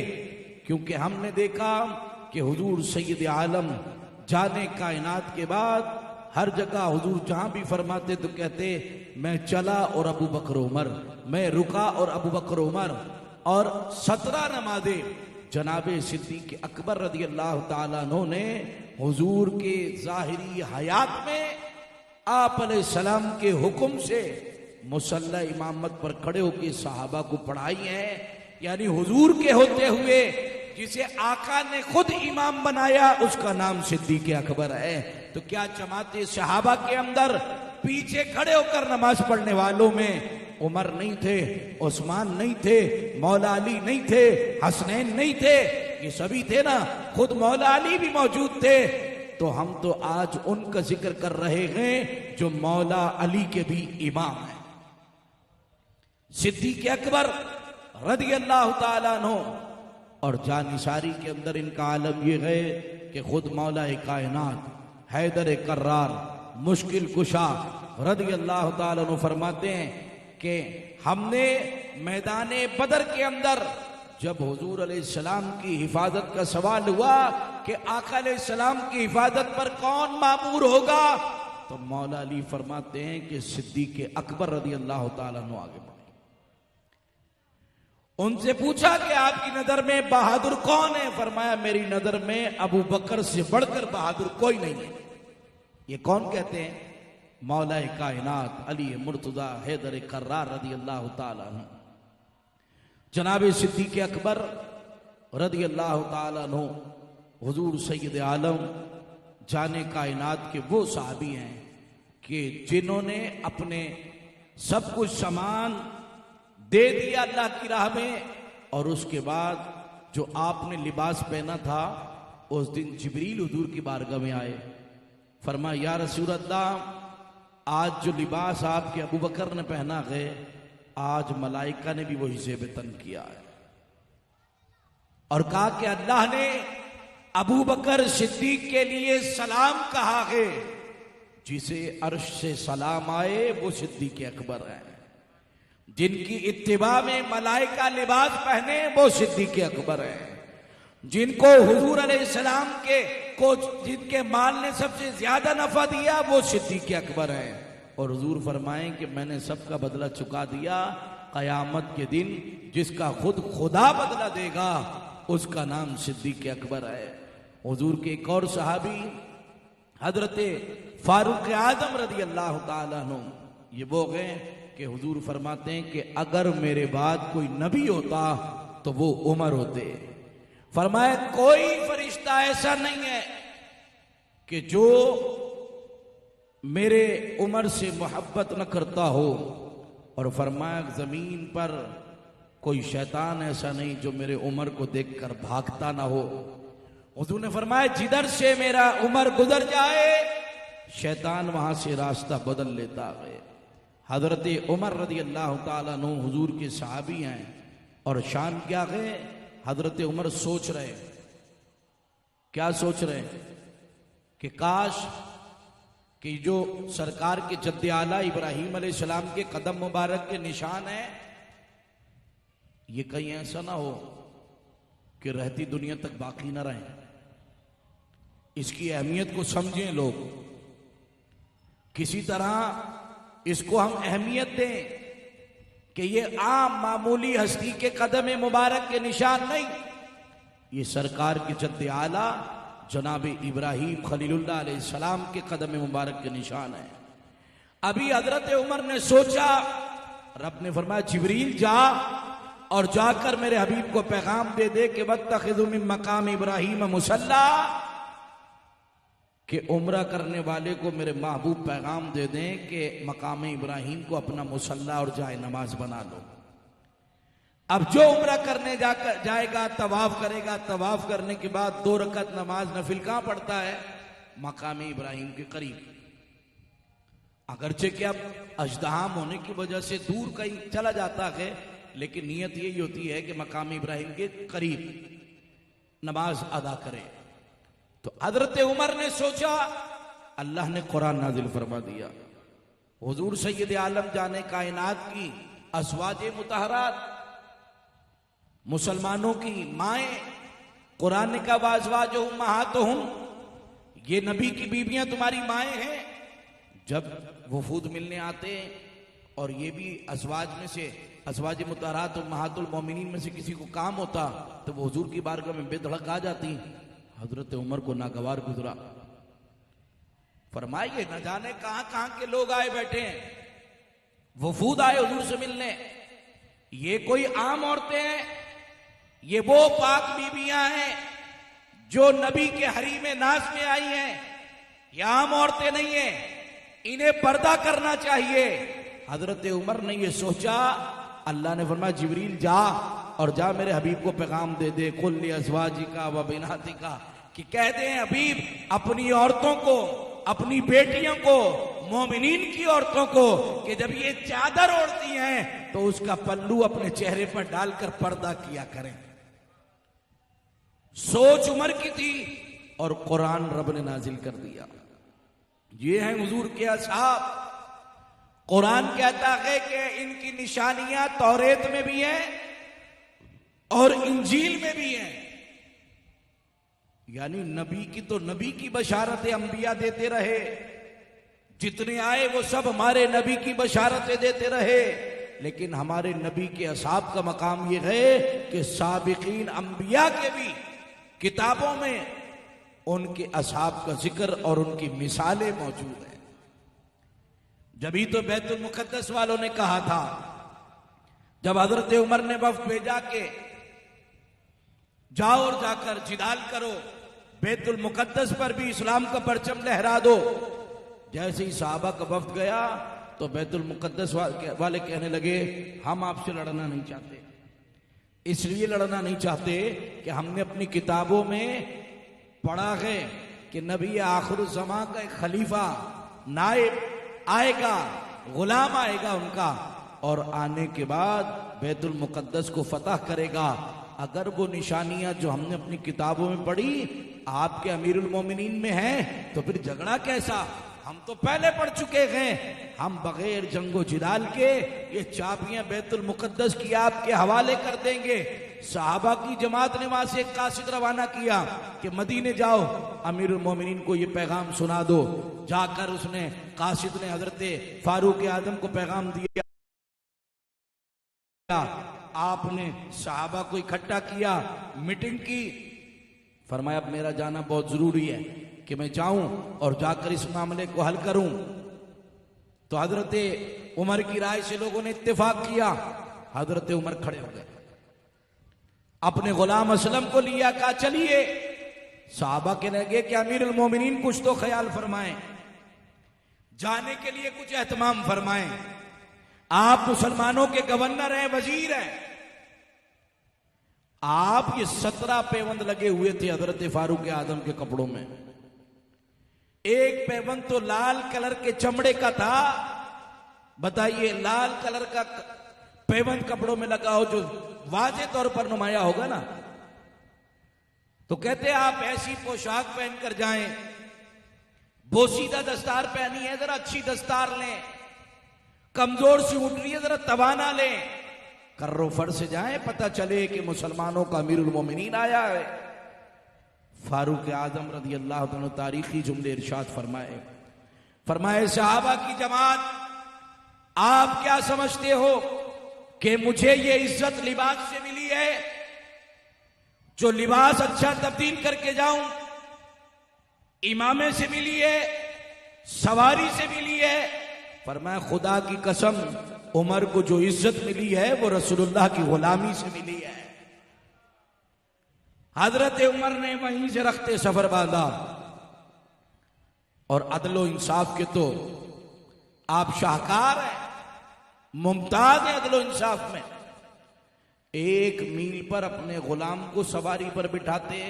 क्योंकि हमने देखा कि हुजूर सैयद आलम जाने कायनात के बाद हर जगह हुजूर जहां भी फरमाते तो कहते मैं चला और अबू बकर उमर, मैं रुका और अबू बकर उमर। और 17 नमाज़ें जनाबे सिद्दीक़ अकबर रज़ी अल्लाह तआला अन्हु ने हुजूर के ज़ाहिरी हयात में आप अलैहिस्सलाम के हुक्म से मुसल्ला इमामत पर खड़े होकर सहाबा को पढ़ाई है। यानी हुजूर के होते हुए जिसे आका ने खुद इमाम बनाया उसका नाम सिद्दीक़ अकबर है। तो क्या जमाते सहाबा के अंदर पीछे खड़े होकर नमाज पढ़ने वालों में उमर नहीं थे, उस्मान नहीं थे, मौला अली नहीं थे, हसनैन नहीं थे? ये सभी थे ना, खुद मौला अली भी मौजूद थे। तो हम तो आज उनका जिक्र कर रहे हैं जो मौला अली के भी इमाम हैं। सिद्दीक़ अकबर रज़ी अल्लाह तआला अन्हु और जानिसारी के अंदर इनका आलम यह है कि खुद मौला कायनात हैदर कर्रार मुश्किल कुशा रज़ी अल्लाह तआला अन्हु फरमाते हैं कि हमने मैदान बदर के अंदर जब हुजूर अलैहिस्सलाम की हिफाजत का सवाल हुआ कि आका अलैहिस्सलाम की हिफाजत पर कौन मामूर होगा, तो मौला अली फरमाते हैं कि सिद्दीक़ अकबर रज़ी अल्लाह तआला अन्हु आगे बढ़े। उनसे पूछा कि आपकी नजर में बहादुर कौन है? फरमाया मेरी नजर में अबू बकर से बढ़कर बहादुर कोई नहीं है। ये कौन कहते हैं? मौला कायनात अली मुर्तजा हैदर कर्रार रज़ी अल्लाह तआला अन्हु। जनाब सिद्दीक़ अकबर रज़ी अल्लाह तआला अन्हु हुजूर सैयद आलम जाने कायनात के वो साहबी हैं कि जिन्होंने अपने सब कुछ सामान दे दिया अल्लाह की राह में, और उसके बाद जो आपने लिबास पहना था उस दिन जिब्रील हुजूर की बारगाह में आए, फरमाया या रसूल अल्लाह, आज जो लिबास आपके अबू बकर ने पहना है आज मलाइका ने भी वही ज़ेब तन किया है। और कहा कि अल्लाह ने अबू बकर सिद्दीक के लिए सलाम कहा है, जिसे अर्श से सलाम आए वो सिद्दीक अकबर है, जिनकी इत्तिबा में मलाइका लिबास पहने वो सिद्दीक अकबर है, जिनको हुजूर अलैहिस्सलाम के को जिनके माल ने सबसे ज्यादा नफा दिया वो सिद्दीक अकबर है। और हुजूर फरमाएं कि मैंने सबका बदला चुका दिया, कयामत के दिन जिसका खुद खुदा बदला देगा उसका नाम सिद्दीक अकबर है। हुजूर के एक और सहाबी हजरत फारूक आजम रज़ी अल्लाह तआला अन्हु, ये वो गए कि हुजूर फरमाते हैं कि अगर मेरे बाद कोई नबी होता तो वो उमर होते। फरमाया कोई फरिश्ता ऐसा नहीं है कि जो मेरे उमर से मोहब्बत न करता हो, और फरमाया जमीन पर कोई शैतान ऐसा नहीं जो मेरे उमर को देखकर भागता ना हो। हुजूर ने फरमाया जिधर से मेरा उमर गुजर जाए शैतान वहां से रास्ता बदल लेता है। हजरत उमर रज़ी अल्लाह तआला अन्हु हुजूर के सहाबी हैं, और शान क्या है, हजरत उमर सोच रहे, क्या सोच रहे कि काश कि जो सरकार के जद्दे आला इब्राहीम अलैहिस्सलाम के कदम मुबारक के निशान है, ये कहीं ऐसा ना हो कि रहती दुनिया तक बाकी ना रहे। इसकी अहमियत को समझें लोग। किसी तरह इसको हम अहमियत दें कि ये आम मामूली हस्ती के कदम मुबारक के निशान नहीं, ये सरकार के जद्द आला जनाब इब्राहिम खलीलुल्लाह अलैहिस्सलाम के कदम मुबारक के निशान है। अभी हजरत उमर ने सोचा, रब ने फरमाया जिब्रील जा और जाकर मेरे हबीब को पैगाम दे दे कि वत्तखिज़ू मिन मकाम इब्राहिम मुसल्ला, कि उम्रा करने वाले को मेरे महबूब पैगाम दे दें कि मकाम इब्राहिम को अपना मुसल्ला और जाए नमाज बना लो। अब जो उम्रा करने जाएगा तवाफ करेगा, तवाफ करने के बाद 2 रकात नमाज नफिल कहां पढ़ता है? मकाम इब्राहिम के करीब। अगरचे कि अब अजदहाम होने की वजह से दूर कहीं चला जाता है, लेकिन नीयत यही होती है कि मकाम इब्राहिम के करीब नमाज अदा करे। तो हजरत उमर ने सोचा, अल्लाह ने कुरान नाजिल फरमा दिया, हुजूर सैयद आलम जाने कायनात की अज़वाजे मुतहरात, मुसलमानों की माएं, कुरान ने कहा वाज़वाजुहुम उम्महातुहुम, ये नबी की बीबियां तुम्हारी माएं हैं। जब वफूद मिलने आते और ये भी अज़वाज में से, अज़वाज मुतहरात उम्महातुल मोमिनीन में से किसी को काम होता तो वो हुजूर की बारगाह में बेधड़क आ जाती। हजरत उमर को नागवार गुजरा, फरमाइए न जाने कहां कहां के लोग आए बैठे हैं, वफूद आए हुजूर से मिलने, ये कोई आम औरतें हैं, ये वो पाक बीबियां हैं जो नबी के हरीम नाज में आई हैं, ये आम औरतें नहीं है, इन्हें पर्दा करना चाहिए। हजरत उमर ने ये सोचा, अल्लाह ने फरमाया जिब्रील जा और जा मेरे हबीब को पैगाम दे दे, कुल अज़वाजिका व बिनातिका, कि कह दे हबीब अपनी औरतों को, अपनी बेटियों को, मोमिनीन की औरतों को, कि जब ये चादर ओढ़ती हैं तो उसका पल्लू अपने चेहरे पर डालकर पर्दा किया करें। सोच उमर की थी और कुरान रब ने नाजिल कर दिया। ये हैं हुजूर के असहाब। कुरान कहता है कि इनकी निशानियां तौरेत में भी हैं और इंजील में भी हैं, यानी नबी की तो नबी की बशारतें अंबिया देते रहे, जितने आए वो सब हमारे नबी की बशारतें देते रहे, लेकिन हमारे नबी के असहाब का मकाम ये है कि साबिकीन अंबिया के भी किताबों में उनके असहाब का जिक्र और उनकी मिसालें मौजूद हैं। जभी तो बैतुल मुकद्दस वालों ने कहा था, जब हजरत उमर ने वफ्द भेजा के जाओ और जाकर जिदाल करो, बैतुल मुकद्दस पर भी इस्लाम का परचम लहरा दो। जैसे ही सहाबा का वफ्द गया तो बैतुल मुकद्दस वाले कहने लगे, हम आपसे लड़ना नहीं चाहते, इसलिए लड़ना नहीं चाहते कि हमने अपनी किताबों में पढ़ा है कि नबी आखिर ज़मां का एक खलीफा नाइब आएगा, गुलाम आएगा उनका, और आने के बाद बैतुल मुकद्दस को फतह करेगा। अगर वो निशानियां जो हमने अपनी किताबों में पढ़ी आपके अमीरुल मोमिनीन में हैं, तो फिर झगड़ा कैसा? हम तो पहले पढ़ चुके हैं। हम बगैर जंगो जिदाल के ये चाबियां बैतुल मुकद्दस की आपके हवाले कर देंगे। सहाबा की जमात ने वहां से एक कासिद रवाना किया कि मदीने जाओ, अमीरुल मोमिनीन को ये पैगाम सुना दो। जाकर उसने, कासिद ने हजरत फारूक आजम को पैगाम दिया। आपने सहाबा को इकट्ठा किया, मीटिंग की, फरमाया अब मेरा जाना बहुत जरूरी है कि मैं जाऊं और जाकर इस मामले को हल करूं। तो हजरत उमर की राय से लोगों ने इत्तेफाक किया। हजरत उमर खड़े हो गए, अपने गुलाम असलम को लिया, कहा चलिए। साहबा के लगे कि अमीरुल मोमिनीन कुछ तो ख्याल फरमाएं, जाने के लिए कुछ एहतमाम फरमाएं। आप मुसलमानों के गवर्नर हैं, वजीर हैं, आप ये 17 पैबंद लगे हुए थे हजरत फारूक आजम के कपड़ों में। एक पैबंद तो लाल कलर के चमड़े का था। बताइए, लाल कलर का पैबंद कपड़ों में लगा हो जो वाजे तौर पर नुमाया होगा ना, तो कहते आप ऐसी पोशाक पहनकर जाएं, बोसीदा दस्तार पहनी है, जरा अच्छी दस्तार लें, कमजोर सी उठ रही है, जरा तवाना लें, कर्रो फर से जाएं, पता चले कि मुसलमानों का अमीरुल मोमिनीन आया है। फारूक आजम रज़ी अल्लाह तआला तारीखी जुमले इरशाद फरमाए, सहाबा की जमात आप क्या समझते हो कि मुझे ये इज्जत लिबास से मिली है, जो लिबास अच्छा तब्दील करके जाऊं? इमामे से मिली है, सवारी से मिली है? फरमाया खुदा की कसम, उमर को जो इज्जत मिली है वो रसूलुल्लाह की गुलामी से मिली है। हजरत उमर ने वहीं से रखते सफर बांधा। और अदलो इंसाफ के तो आप शाहकार हैं, मुमताज हैं अदलो इंसाफ में। 1 मील पर अपने गुलाम को सवारी पर बिठाते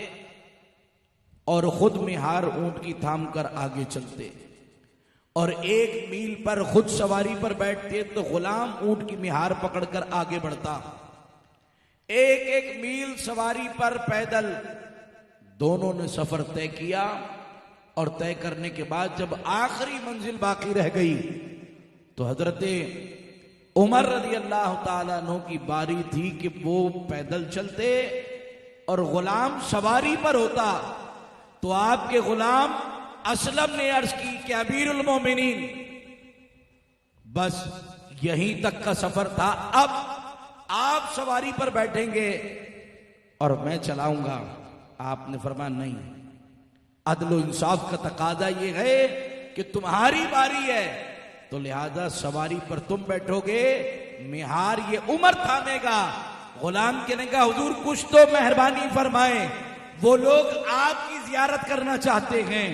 और खुद मिहार ऊंट की थाम कर आगे चलते, और 1 मील पर खुद सवारी पर बैठते तो गुलाम ऊंट की मिहार पकड़कर आगे बढ़ता। 1-1 मील सवारी पर पैदल दोनों ने सफर तय किया। और तय करने के बाद जब आखिरी मंजिल बाकी रह गई तो हजरत उमर रज़ी अल्लाह ताला अन्हु की बारी थी कि वो पैदल चलते और गुलाम सवारी पर होता। तो आपके गुलाम असलम ने अर्ज की कि अमीरुल मोमिनीन, बस यहीं तक का सफर था, अब आप सवारी पर बैठेंगे और मैं चलाऊंगा। आपने फरमाया नहीं, अदल इंसाफ का तकाजा ये है कि तुम्हारी बारी है, तो लिहाजा सवारी पर तुम बैठोगे, मिहार ये उमर थामेगा। गुलाम कहने का हुजूर कुछ तो मेहरबानी फरमाए, वो लोग आपकी जियारत करना चाहते हैं।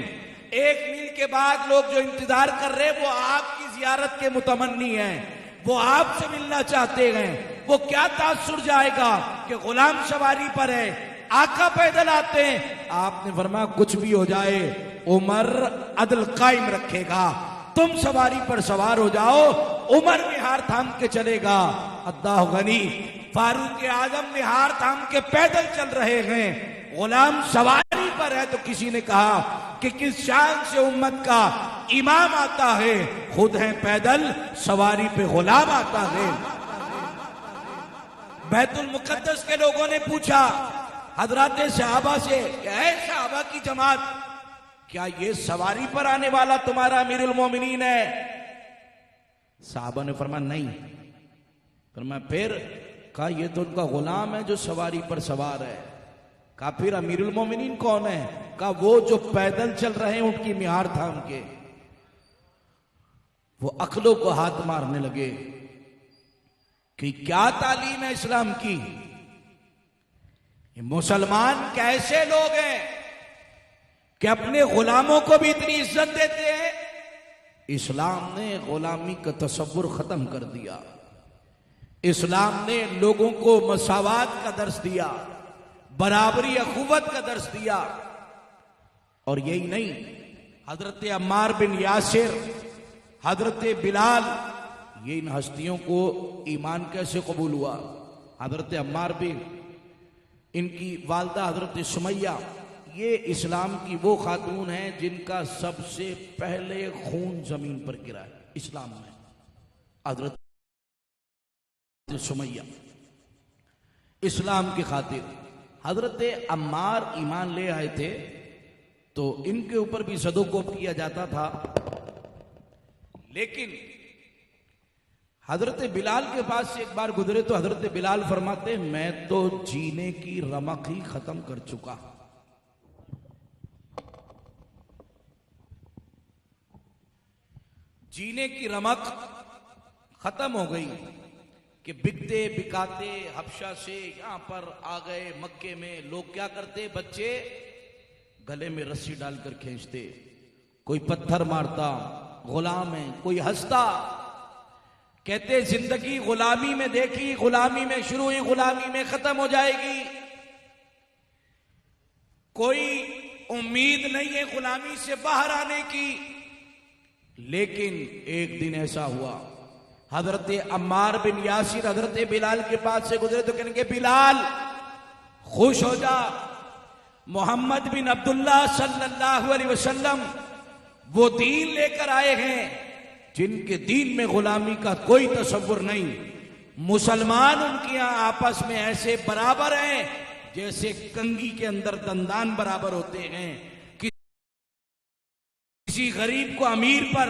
1 मील के बाद लोग जो इंतजार कर रहे हैं वो आपकी जियारत के मुतमन्नी हैं, वो आपसे मिलना चाहते हैं। वो क्या तासुर जाएगा कि गुलाम सवारी पर है, आका पैदल आते हैं। आपने फरमाया कुछ भी हो जाए, उमर अदल कायम रखेगा। तुम सवारी पर सवार हो जाओ, उमर मिहार थाम के चलेगा। अल्लाह गनी, फारूक आजम मिहार थाम के पैदल चल रहे हैं, गुलाम सवारी पर है। तो किसी ने कहा कि किस शान से उम्मत का इमाम आता है, खुद है पैदल, सवारी पे गुलाम आता है। बैतुल मुकद्दस के लोगों ने पूछा हजरात सहाबा से, ऐ सहाबा की जमात, क्या ये सवारी पर आने वाला तुम्हारा अमीरुल मोमिनीन है? सहाबा ने फरमाया नहीं। फरमाया फिर? कहा ये तो उनका गुलाम है जो सवारी पर सवार है। कहा फिर अमीरुल मोमिनीन कौन है? कहा वो जो पैदल चल रहे हैं उनकी मिहार थाम के। वो अक्लों को हाथ मारने लगे कि क्या तालीम है इस्लाम की, मुसलमान कैसे लोग हैं कि अपने गुलामों को भी इतनी इज्जत देते हैं। इस्लाम ने गुलामी का तसव्वुर खत्म कर दिया। इस्लाम ने लोगों को मसावात का दर्स दिया, बराबरी अखुवत का दर्स दिया। और यही नहीं, हजरत अम्मार बिन यासिर, हजरत बिलाल, ये इन हस्तियों को ईमान कैसे कबूल हुआ? हजरत अम्मार बिन, इनकी वालदा हजरत सुमैया, ये इस्लाम की वो खातून हैं जिनका सबसे पहले खून जमीन पर गिरा है इस्लाम में। हजरत सुमैया इस्लाम की खातिर, हजरत अम्मार ईमान ले आए थे तो इनके ऊपर भी सदोकोप किया जाता था। लेकिन हजरत बिलाल के पास से एक बार गुजरे तो हजरत बिलाल फरमाते, मैं तो जीने की रमक ही खत्म कर चुका। जीने की रमक खत्म हो गई कि बिकते बिकाते हबशा से यहां पर आ गए। मक्के में लोग क्या करते, बच्चे गले में रस्सी डालकर खींचते, कोई पत्थर मारता, गुलाम है, कोई हंसता। कहते जिंदगी गुलामी में देखी, गुलामी में शुरू हुई, गुलामी में खत्म हो जाएगी। कोई उम्मीद नहीं है गुलामी से बाहर आने की। लेकिन एक दिन ऐसा हुआ, हजरत अम्मार बिन यासिर हजरत बिलाल के पास से गुजरे तो कहेंगे, बिलाल खुश हो जा, मोहम्मद बिन अब्दुल्ला सल्लल्लाहु अलैहि वसल्लम वो दीन लेकर आए हैं जिनके दीन में गुलामी का कोई तसव्वुर नहीं। मुसलमान उनके यहां आपस में ऐसे बराबर हैं जैसे कंगी के अंदर दंदान बराबर होते हैं। किसी गरीब को अमीर पर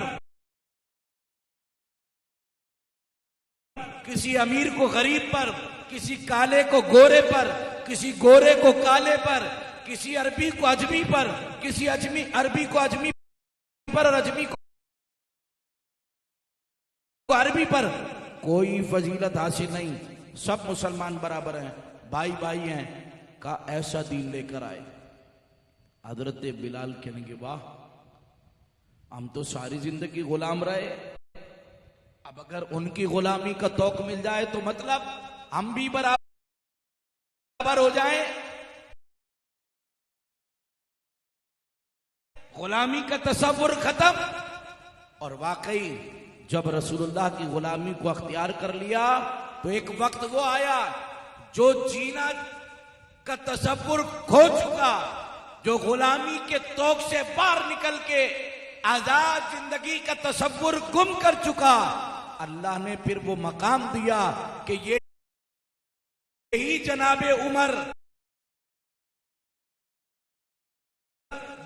किसी अमीर को गरीब पर, किसी काले को गोरे पर, किसी गोरे को काले पर, किसी अरबी को अजमी पर, किसी अरबी को अजमी पर और अजमी को अरबी पर कोई फजीलत हासिल नहीं। सब मुसलमान बराबर हैं, भाई भाई हैं का ऐसा दीन लेकर आए। हजरत बिलाल कहने वाह, हम तो सारी जिंदगी गुलाम रहे, अब अगर उनकी गुलामी का तौक मिल जाए तो मतलब हम भी बराबर हो जाएं। गुलामी का तसव्वुर खत्म। और वाकई जब रसूलुल्लाह की गुलामी को अख्तियार कर लिया तो एक वक्त वो आया जो जीना का तसव्वुर खो चुका, जो गुलामी के तौक से बाहर निकल के आजाद जिंदगी का तसव्वुर गुम कर चुका। अल्लाह ने फिर वो मकाम दिया कि यही जनाबे उमर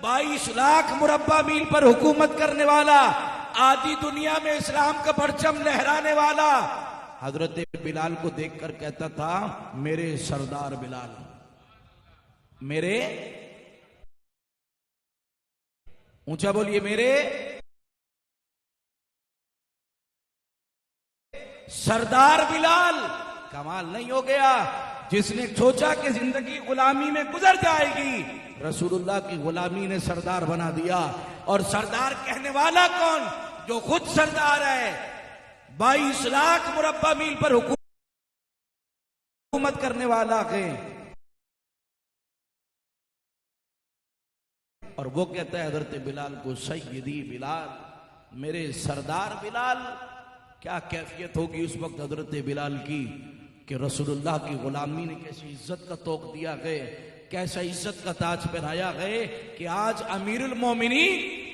22 लाख मुरब्बा मील पर हुकूमत करने वाला, आधी दुनिया में इस्लाम का परचम लहराने वाला, हजरत बिलाल को देखकर कहता था मेरे सरदार बिलाल, मेरे, ऊंचा बोलिए, मेरे सरदार बिलाल। कमाल नहीं हो गया? जिसने सोचा कि जिंदगी गुलामी में गुजर जाएगी, रसूलुल्लाह की गुलामी ने सरदार बना दिया। और सरदार कहने वाला कौन? जो खुद सरदार है, 22 लाख मुरब्बा मील पर हुकूमत करने वाला है। और वो कहता है हजरत बिलाल को, सैयदी बिलाल, मेरे सरदार बिलाल। क्या कैफियत होगी उस वक्त हजरत बिलाल की कि रसूलुल्लाह की गुलामी ने कैसी इज्जत का तोक दिया गए, कैसा इज्जत का ताज पहनाया गए कि आज अमीरुल मोमिनीन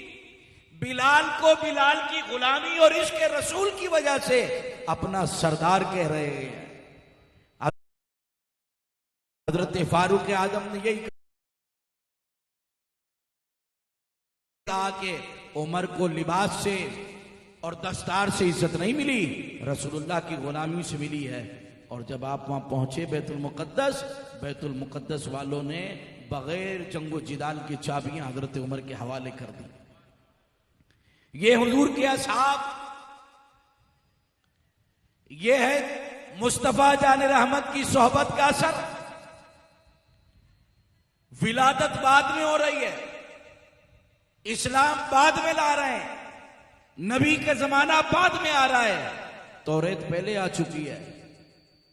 बिलाल को बिलाल की गुलामी और इश्क रसूल की वजह से अपना सरदार कह रहे हैं। हजरत फारूक आजम ने यही कहा कि उमर को लिबास से और दस्तार से इज्जत नहीं मिली, रसूलुल्लाह की गुलामी से मिली है। और जब आप वहां पहुंचे बैतुल मुकद्दस वालों ने बगैर जंगो जिदाल की चाबियां हजरत उमर के हवाले कर दी। ये हुजूर के असहाब, ये है मुस्तफा जाने रहमत की सोहबत का असर। विलादत बाद में हो रही है, इस्लाम बाद में ला रहे हैं, नबी का जमाना बाद में आ रहा है। तौरेत पहले आ चुकी है,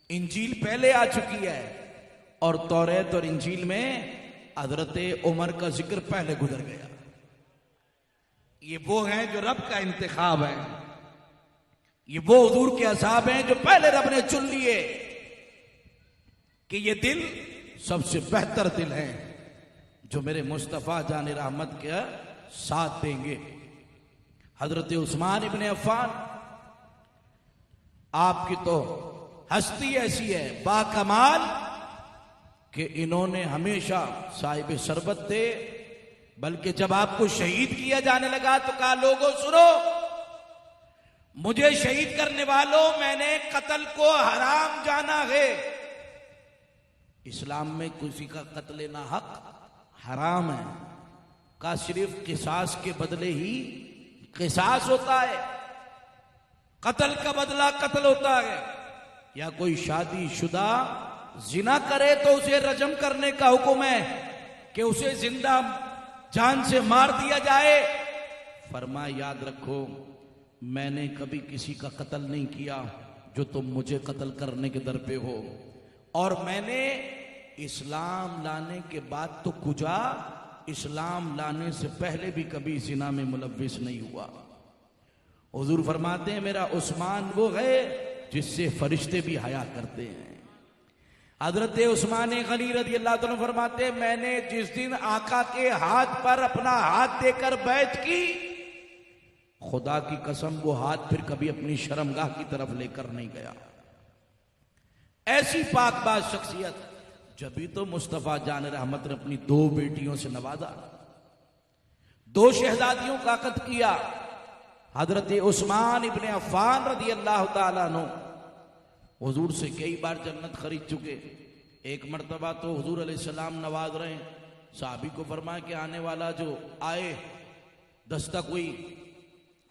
इंजील पहले आ चुकी है, और तौरेत और इंजील में हजरत उमर का जिक्र पहले गुजर गया। ये वो हैं जो रब का इंतखाब है, ये वो हुजूर के असहाब हैं जो पहले रब ने चुन लिए कि ये दिल सबसे बेहतर दिल है जो मेरे मुस्तफा जाने रहमत के साथ देंगे। हजरत उस्मान इब्ने अफ़्फ़ान, आपकी तो हस्ती ऐसी है बाकमाल कि इन्होंने हमेशा साहिब शरबत थे, बल्कि जब आपको शहीद किया जाने लगा तो कहा लोगों सुनो, मुझे शहीद करने वालों, मैंने कत्ल को हराम जाना है। इस्लाम में किसी का कत्ल ना हक हराम है, का सिर्फ किसास के बदले ही किसास होता है, कत्ल का बदला कत्ल होता है। या कोई शादीशुदा जिना करे तो उसे रजम करने का हुक्म है कि उसे जिंदा जान से मार दिया जाए। फरमाया याद रखो, मैंने कभी किसी का कत्ल नहीं किया जो तुम मुझे कत्ल करने के दर पे हो, और मैंने इस्लाम लाने के बाद तो कुजा, इस्लाम लाने से पहले भी कभी जिना में मुलव्विस नहीं हुआ। हुजूर फरमाते हैं मेरा उस्मान वो है जिससे फरिश्ते भी हया करते हैं। हजरत उस्मान गनी रज़ी अल्लाह तआला फरमाते हैं मैंने जिस दिन आका के हाथ पर अपना हाथ देकर बैत की, खुदा की कसम वो हाथ फिर कभी अपनी शर्मगाह की तरफ लेकर नहीं गया। ऐसी पाकबाज शख्सियत, जभी तो मुस्तफा जान रहमत ने अपनी 2 बेटियों से नवाजा, 2 शहजादियों का कत्ल किया। हजरत उस्मान इब्ने अफ़्फ़ान रज़ी अल्लाह तआला अन्हु हुजूर से कई बार जन्नत खरीद चुके। एक मर्तबा तो हुजूर अलैहिस्सलाम नवाज रहे, साहबी को फरमाया कि आने वाला जो आए दस्तक हुई,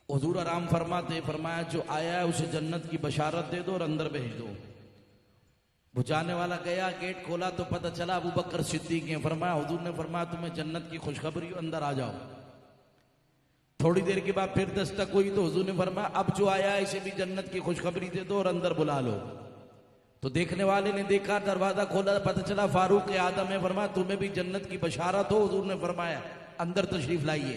हुजूर आराम फरमाते, फरमाया जो आया है उसे जन्नत की बशारत दे दो और अंदर भेज दो। बुझाने वाला गया, गेट खोला तो पता चला अबू बकर सिद्दीक हैं। फरमाया, हुजूर ने फरमाया तुम्हें जन्नत की खुशखबरी, अंदर आ जाओ। थोड़ी देर के बाद फिर दस्तक हुई तो हुजूर ने फरमाया अब जो आया है इसे भी जन्नत की खुशखबरी दे दो और अंदर बुला लो। तो देखने वाले ने देखा, दरवाजा खोला, पता चला फारूक आदम है। फरमाया तुम्हें भी जन्नत की बशारत हो। हुजूर ने फरमाया अंदर तशरीफ लाइए।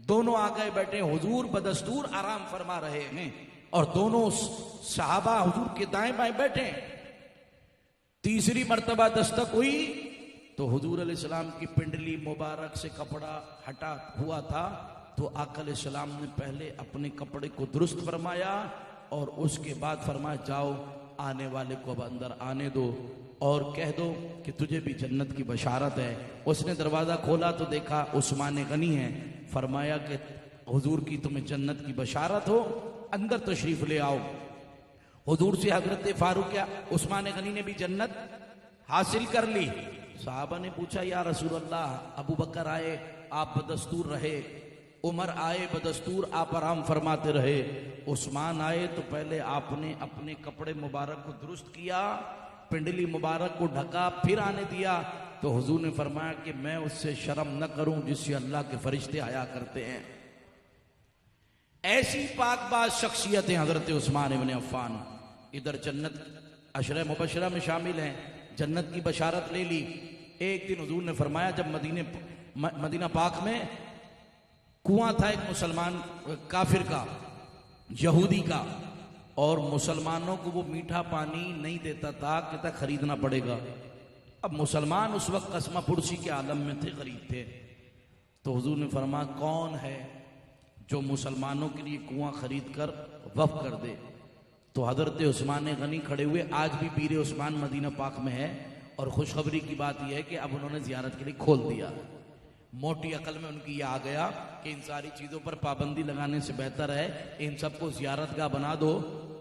दोनों आ गए बैठे, हुजूर बदस्तूर आराम फरमा रहे हैं और दोनों सहाबा हुजूर के दाएं बाएं बैठे। तीसरी मर्तबा दस्तक हुई तो हुजूर अलैहिस्सलाम की पिंडली मुबारक से कपड़ा हटा हुआ था, तो आका अलैहिस्सलाम ने पहले अपने कपड़े को दुरुस्त फरमाया और उसके बाद फरमाया जाओ आने वाले को अब अंदर आने दो और कह दो कि तुझे भी जन्नत की बशारत है। उसने दरवाजा खोला तो देखा उस्मान गनी है। फरमाया कि हुजूर की तुम्हें जन्नत की बशारत हो, अंदर तशरीफ ले आओ। हुजूर से हजरत फारूक या उस्मान गनी ने भी जन्नत हासिल कर ली। साहबा ने पूछा या रसूल अल्लाह, अबू बकर आए आप बदस्तूर रहे, उमर आए बदस्तूर आप आराम फरमाते रहे, उस्मान आए तो पहले आपने अपने कपड़े मुबारक को दुरुस्त किया, पिंडली मुबारक को ढका, फिर आने दिया। तो हुजूर ने फरमाया कि मैं उससे शर्म न करूं जिससे अल्लाह के फरिश्ते आया करते हैं। ऐसी पाकबाज शख्सियत है हजरत उस्मान इब्न अफ़्फ़ान। इधर जन्नत अशरे मुबशरा में शामिल हैं, जन्नत की बशारत ले ली। एक दिन हुजूर ने फरमाया जब मदीना पाक में कुआं था एक मुसलमान काफिर का, यहूदी का, और मुसलमानों को वो मीठा पानी नहीं देता था, कहता खरीदना पड़ेगा। अब मुसलमान उस वक्त कसमा पुरसी के आलम में थे, गरीब थे। तो हुजूर ने फरमाया कौन है जो मुसलमानों के लिए कुआं खरीद कर वफ कर दे। तो हजरत उस्मान गनी खड़े हुए। आज भी पीर उस्मान मदीना पाक में है और खुशखबरी की बात यह है कि अब उन्होंने जियारत के लिए खोल दिया। मोटी अकल में उनकी यह आ गया कि इन सारी चीजों पर पाबंदी लगाने से बेहतर है इन सबको जियारतगाह बना दो,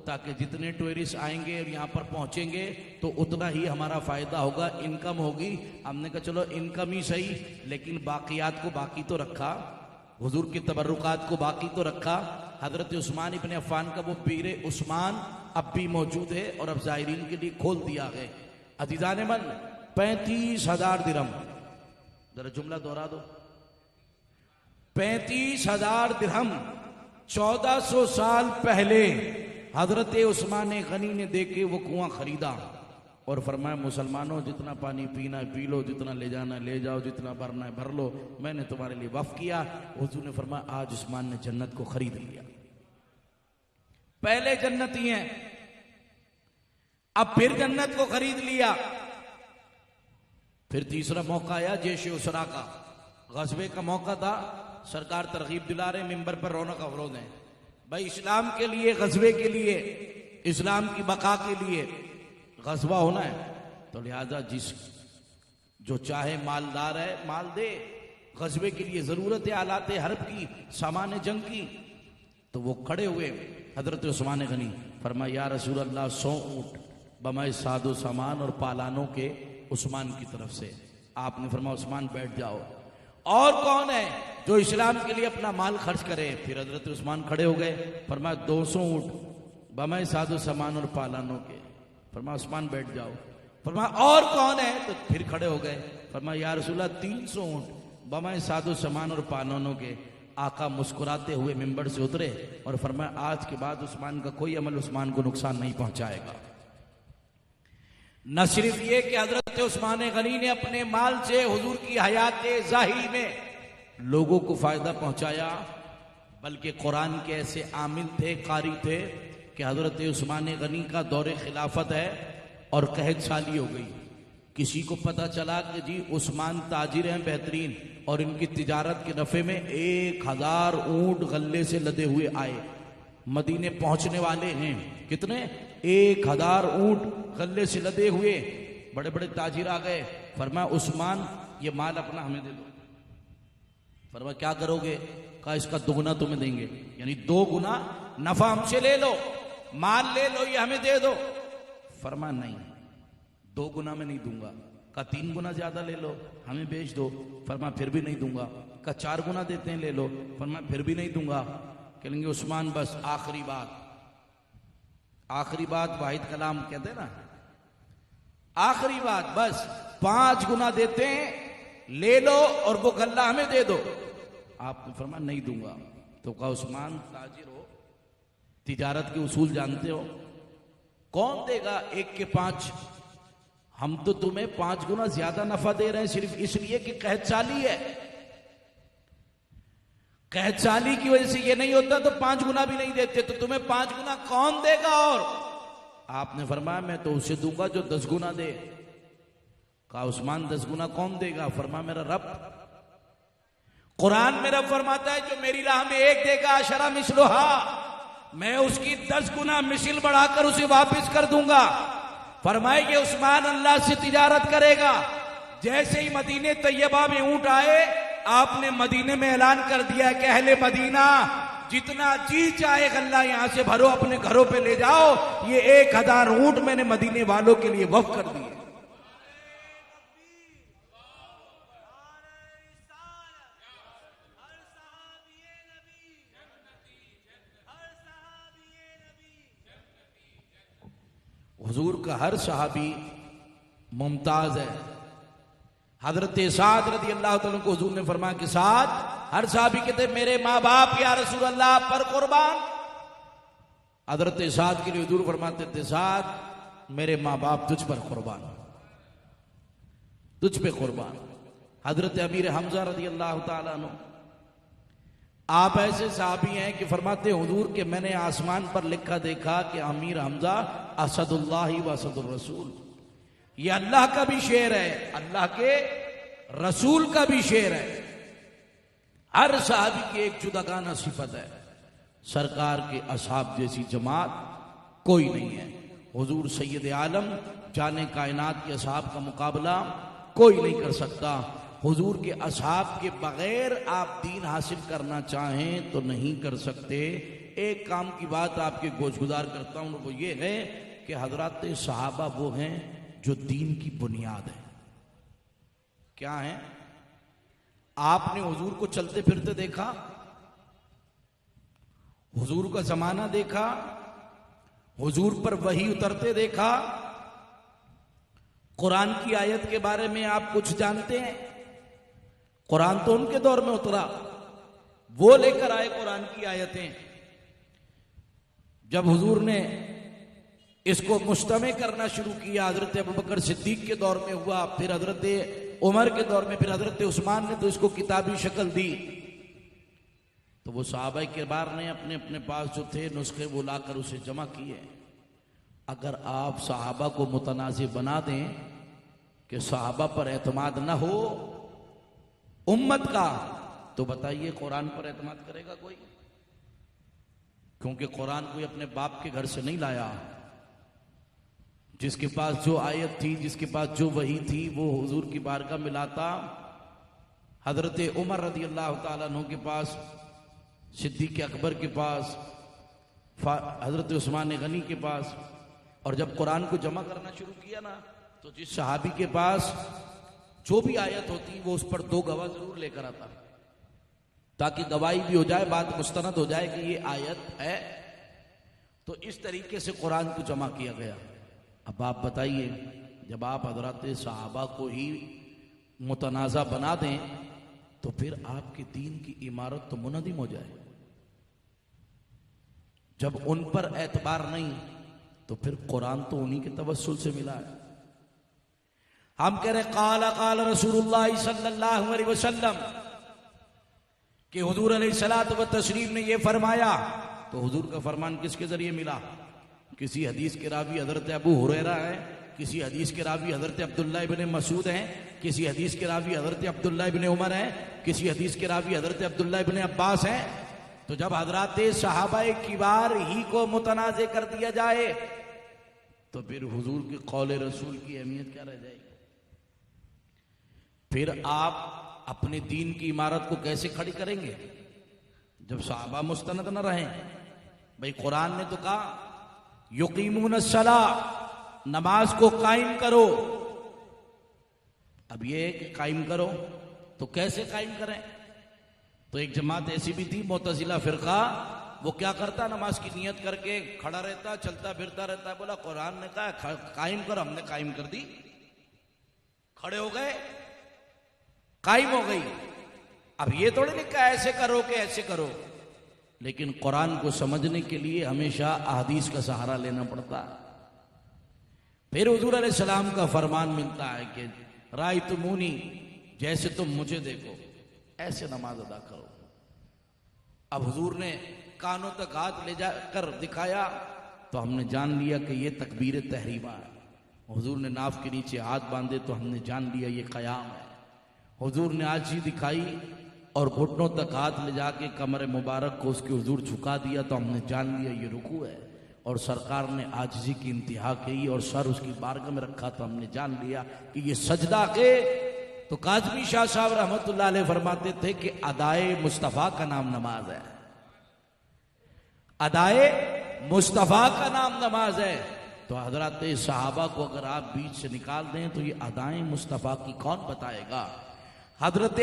ताकि जितने टूरिस्ट आएंगे और यहाँ पर पहुंचेंगे तो उतना ही हमारा फायदा होगा, इनकम होगी। हमने कहा चलो इनकम ही सही, लेकिन बाकियात को बाकी तो रखा, हुजूर के तबर्रुकात को बाकी तो रखा। हजरत उस्मान इब्न अफ़्फ़ान का वो पीर उस्मान अब भी मौजूद है और अब ज़ायरीन के लिए खोल दिया है। अजीज़ान मन 35,000 दिरहम, जरा जुमला दोहरा दो, 35,000 दिरहम 1400 साल पहले हजरत उस्मान गनी ने देके वो कुआं खरीदा और फरमाया मुसलमानों जितना पानी पीना है पी लो, जितना ले जाना है ले जाओ, जितना भरना है भर लो, मैंने तुम्हारे लिए वफ किया। हुजूर ने फरमाया आज उस्मान ने जन्नत को खरीद लिया। पहले जन्नती हैं, अब फिर जन्नत को खरीद लिया। फिर तीसरा मौका आया जैश उसरा का, गज़वे का मौका था। सरकार तरगीब दिला रहे, मिंबर पर रौनक अफरोज हैं, भाई इस्लाम के लिए, गज़वे के लिए, इस्लाम की बका के लिए गज़वा होना है, तो लिहाजा जो चाहे मालदार है माल दे, गज़वे के लिए जरूरत है आलात हर्ब की, सामान जंग की। तो वो खड़े हुए हजरत उस्मान गनी, फरमाया या रसूल अल्लाह 100 ऊंट बमाए सादो सामान और पालानों के उस्मान की तरफ से। आपने फरमाया उस्मान बैठ जाओ। और कौन है जो इस्लाम के लिए अपना माल खर्च करे? फिर हजरत उस्मान खड़े हो गए, फरमाया 200 ऊंट बमाए सादो सामान और पालानों के। फरमाया उस्मान बैठ जाओ। फरमाया और कौन है? तो फिर खड़े हो गए, फरमाया या रसूलल्लाह 300 ऊंट बमाए सादो सामान और पालानों के। आका मुस्कुराते हुए मिंबर से उतरे और फरमाया आज के बाद उस्मान का कोई अमल उस्मान को नुकसान नहीं पहुंचाएगा। न सिर्फ ये कि हजरत उस्मान गनी ने अपने माल से हुजूर की हयात ज़ाहिरी में लोगों को फायदा पहुंचाया, बल्कि कुरान के ऐसे आमिल थे, कारी थे कि हजरत उस्मान गनी का दौरे खिलाफत है और कहत साली हो गई। किसी को पता चला कि जी उस्मान ताजिर हैं बेहतरीन और इनकी तिजारत के नफे में 1000 ऊंट गल्ले से लदे हुए आए, मदीने पहुंचने वाले हैं। कितने? 1000 ऊंट गल्ले से लदे हुए, बड़े बड़े ताजिर आ गए। फरमाया उस्मान ये माल अपना हमें दे दो। फरमाया क्या करोगे? कहा इसका दोगुना तुम्हें देंगे, यानी 2 गुना नफा हमसे ले लो, माल ले लो, ये हमें दे दो। फरमा नहीं, 2 गुना में नहीं दूंगा। का 3 गुना ज्यादा ले लो, हमें बेच दो। फरमा फिर भी नहीं दूंगा। का 4 गुना देते हैं, ले लो। फरमा फिर भी नहीं दूंगा। कहेंगे उस्मान बस आखिरी बात, आखिरी बात, वाहिद कलाम कहते हैं ना, आखिरी बात, बस 5 गुना देते हैं, ले लो और वो गल्ला हमें दे दो। आपने फरमा नहीं दूंगा। तो कहा उस्मान ताजिर हो, तिजारत के उसूल जानते हो, कौन देगा 1 के 5? हम तो तुम्हें 5 गुना ज्यादा नफा दे रहे हैं सिर्फ इसलिए कि कहत चाली है। कहत चाली की वजह से ये नहीं होता तो 5 गुना भी नहीं देते। तो तुम्हें 5 गुना कौन देगा? और आपने फरमाया मैं तो उसे दूंगा जो 10 गुना दे। कहा उस्मान 10 गुना कौन देगा? फरमा मेरा रब। कुरान में रब फरमाता है जो मेरी राह में 1 देगा अशरा मिसलुहा, मैं उसकी 10 गुना मिसिल बढ़ाकर उसे वापस कर दूंगा। फरमाए कि उस्मान अल्लाह से तिजारत करेगा। जैसे ही मदीने तैयबा में ऊंट आए, आपने मदीने में ऐलान कर दिया कि अहले मदीना जितना जी चाहे गल्ला यहां से भरो, अपने घरों पे ले जाओ। ये 1000 ऊंट मैंने मदीने वालों के लिए वक्फ कर दिए। हुजूर का हर सहाबी मुमताज है। हजरत साद रदी अल्लाह तआला को हुजूर ने फरमाया कि साद, हर सहाबी कहते मेरे माँ बाप या रसूल अल्लाह पर कुर्बान। हजरत साद के लिए हुजूर फरमाते थे साद मेरे माँ बाप तुझ पर कुर्बान, तुझ पे कुर्बान। हजरत अमीर हमजा रदी अल्लाह तआला अन्हु, आप ऐसे साहबी हैं कि फरमाते हुजूर के मैंने आसमान पर लिखा देखा कि अमीर हमजा असदुल्लाही व असदुर रसूल, ये अल्लाह का भी शेर है, अल्लाह के रसूल का भी शेर है। हर साहबी की एक जुदागाना सिफत है। सरकार के असहाब जैसी जमात कोई नहीं है। हुजूर सैयद आलम जाने कायनात के असहाब का मुकाबला कोई नहीं कर सकता। हुजूर के असहाब के बगैर आप दीन हासिल करना चाहें तो नहीं कर सकते। एक काम की बात आपके गोशगुजार करता हूं, वो ये है कि हजरत सहाबा वो हैं जो दीन की बुनियाद है। क्या है? आपने हुजूर को चलते फिरते देखा, हुजूर का जमाना देखा, हुजूर पर वही उतरते देखा, कुरान की आयत के बारे में आप कुछ जानते हैं? कुरान तो उनके दौर में उतरा, वो लेकर आए कुरान की आयतें। जब हुजूर ने इसको मुश्तमे करना शुरू किया, हजरत अबू बकर सिद्दीक के दौर में हुआ, फिर हजरत उमर के दौर में, फिर हजरत उस्मान ने तो इसको किताबी शक्ल दी। तो वो सहाबा किराम ने अपने अपने पास जो थे नुस्खे वो लाकर उसे जमा किए। अगर आप सहाबा को मुतनाज़िर बना दें कि सहाबा पर एतमाद ना हो उम्मत का, तो बताइए कुरान पर एतमाद करेगा कोई? क्योंकि कुरान कोई अपने बाप के घर से नहीं लाया। जिसके पास जो आयत थी, जिसके पास जो वही थी, वो हुजूर की बारगाह में लाता। हजरत उमर रदी अल्लाह तआला अन्हु के पास, सिद्दीक अकबर के पास, हजरत उस्मान गनी के पास। और जब कुरान को जमा करना शुरू किया ना, तो जिस सहाबी के पास जो भी आयत होती वो उस पर 2 गवाह जरूर लेकर आता, ताकि गवाही भी हो जाए, बात मुस्तनद हो जाए कि ये आयत है। तो इस तरीके से कुरान को जमा किया गया। अब आप बताइए, जब आप हजरत सहाबा को ही मुतनाज़ा बना दें तो फिर आपके दीन की इमारत तो मुनदिम हो जाए। जब उन पर एतबार नहीं तो फिर कुरान तो उन्हीं के तवस्सुल से मिला है। हम कह रहे काला काला रसूलुल्लाह सल्लल्लाहु अलैहि वसल्लम कि हुजूर अलैहिस्सलातु व तस्लीम ने ये फरमाया, तो हुजूर का फरमान किसके जरिए मिला? किसी हदीस के रावी हजरत अबू हुरैरा है, किसी हदीस के रावी हजरत अब्दुल्लाह इब्ने मसूद हैं, किसी हदीस के रावी हजरत अब्दुल्लाह इब्ने उमर हैं, किसी हदीस के रावी हजरत अब्दुल्लाह इब्ने अब्बास हैं। तो जब हजरत सहाबाए किबार ही को मुतनाज़े कर दिया जाए तो फिर हुजूर के कौल रसूल की अहमियत क्या रह जाएगी? फिर आप अपने दीन की इमारत को कैसे खड़ी करेंगे जब सहाबा मुस्तनद न रहें? भाई कुरान ने तो कहा युकीमून अस्सला, नमाज को कायम करो। अब ये कि कायम करो तो कैसे कायम करें? तो एक जमात ऐसी भी थी मुतज़िला फिरका, वो क्या करता, नमाज की नियत करके खड़ा रहता, चलता फिरता रहता है। बोला कुरान ने कहा कायम करो, हमने कायम कर दी। खड़े हो गए, कायम हो गई। अब ये थोड़ी लिखा ऐसे करो कि ऐसे करो, लेकिन कुरान को समझने के लिए हमेशा अहदीस का सहारा लेना पड़ता है। फिर हुजूर अलैहिस्सलाम का फरमान मिलता है कि रायतुमूनी, जैसे तुम मुझे देखो ऐसे नमाज अदा करो। अब हुजूर ने कानों तक हाथ ले जाकर दिखाया तो हमने जान लिया कि ये तकबीर तहरीमा है। हुजूर ने नाफ के नीचे हाथ बांधे तो हमने जान लिया ये क़याम है। हुजूर ने आजी दिखाई और घुटनों तक हाथ ले जाके कमर मुबारक को उसके हुजूर झुका दिया तो हमने जान लिया ये रुकू है। और सरकार ने आजिज़ी की इंतहा की और सर उसकी बारगाह में रखा तो हमने जान लिया कि ये सजदा के। तो काज़मी शाह साहब रहमतुल्लाह अलैह फरमाते थे कि अदाए मुस्तफ़ा का नाम नमाज है। अदाए मुस्तफ़ा का नाम नमाज है। तो हजरत सहाबा को अगर आप बीच से निकाल दें तो ये अदाएं मुस्तफ़ा की कौन बताएगा? हजरत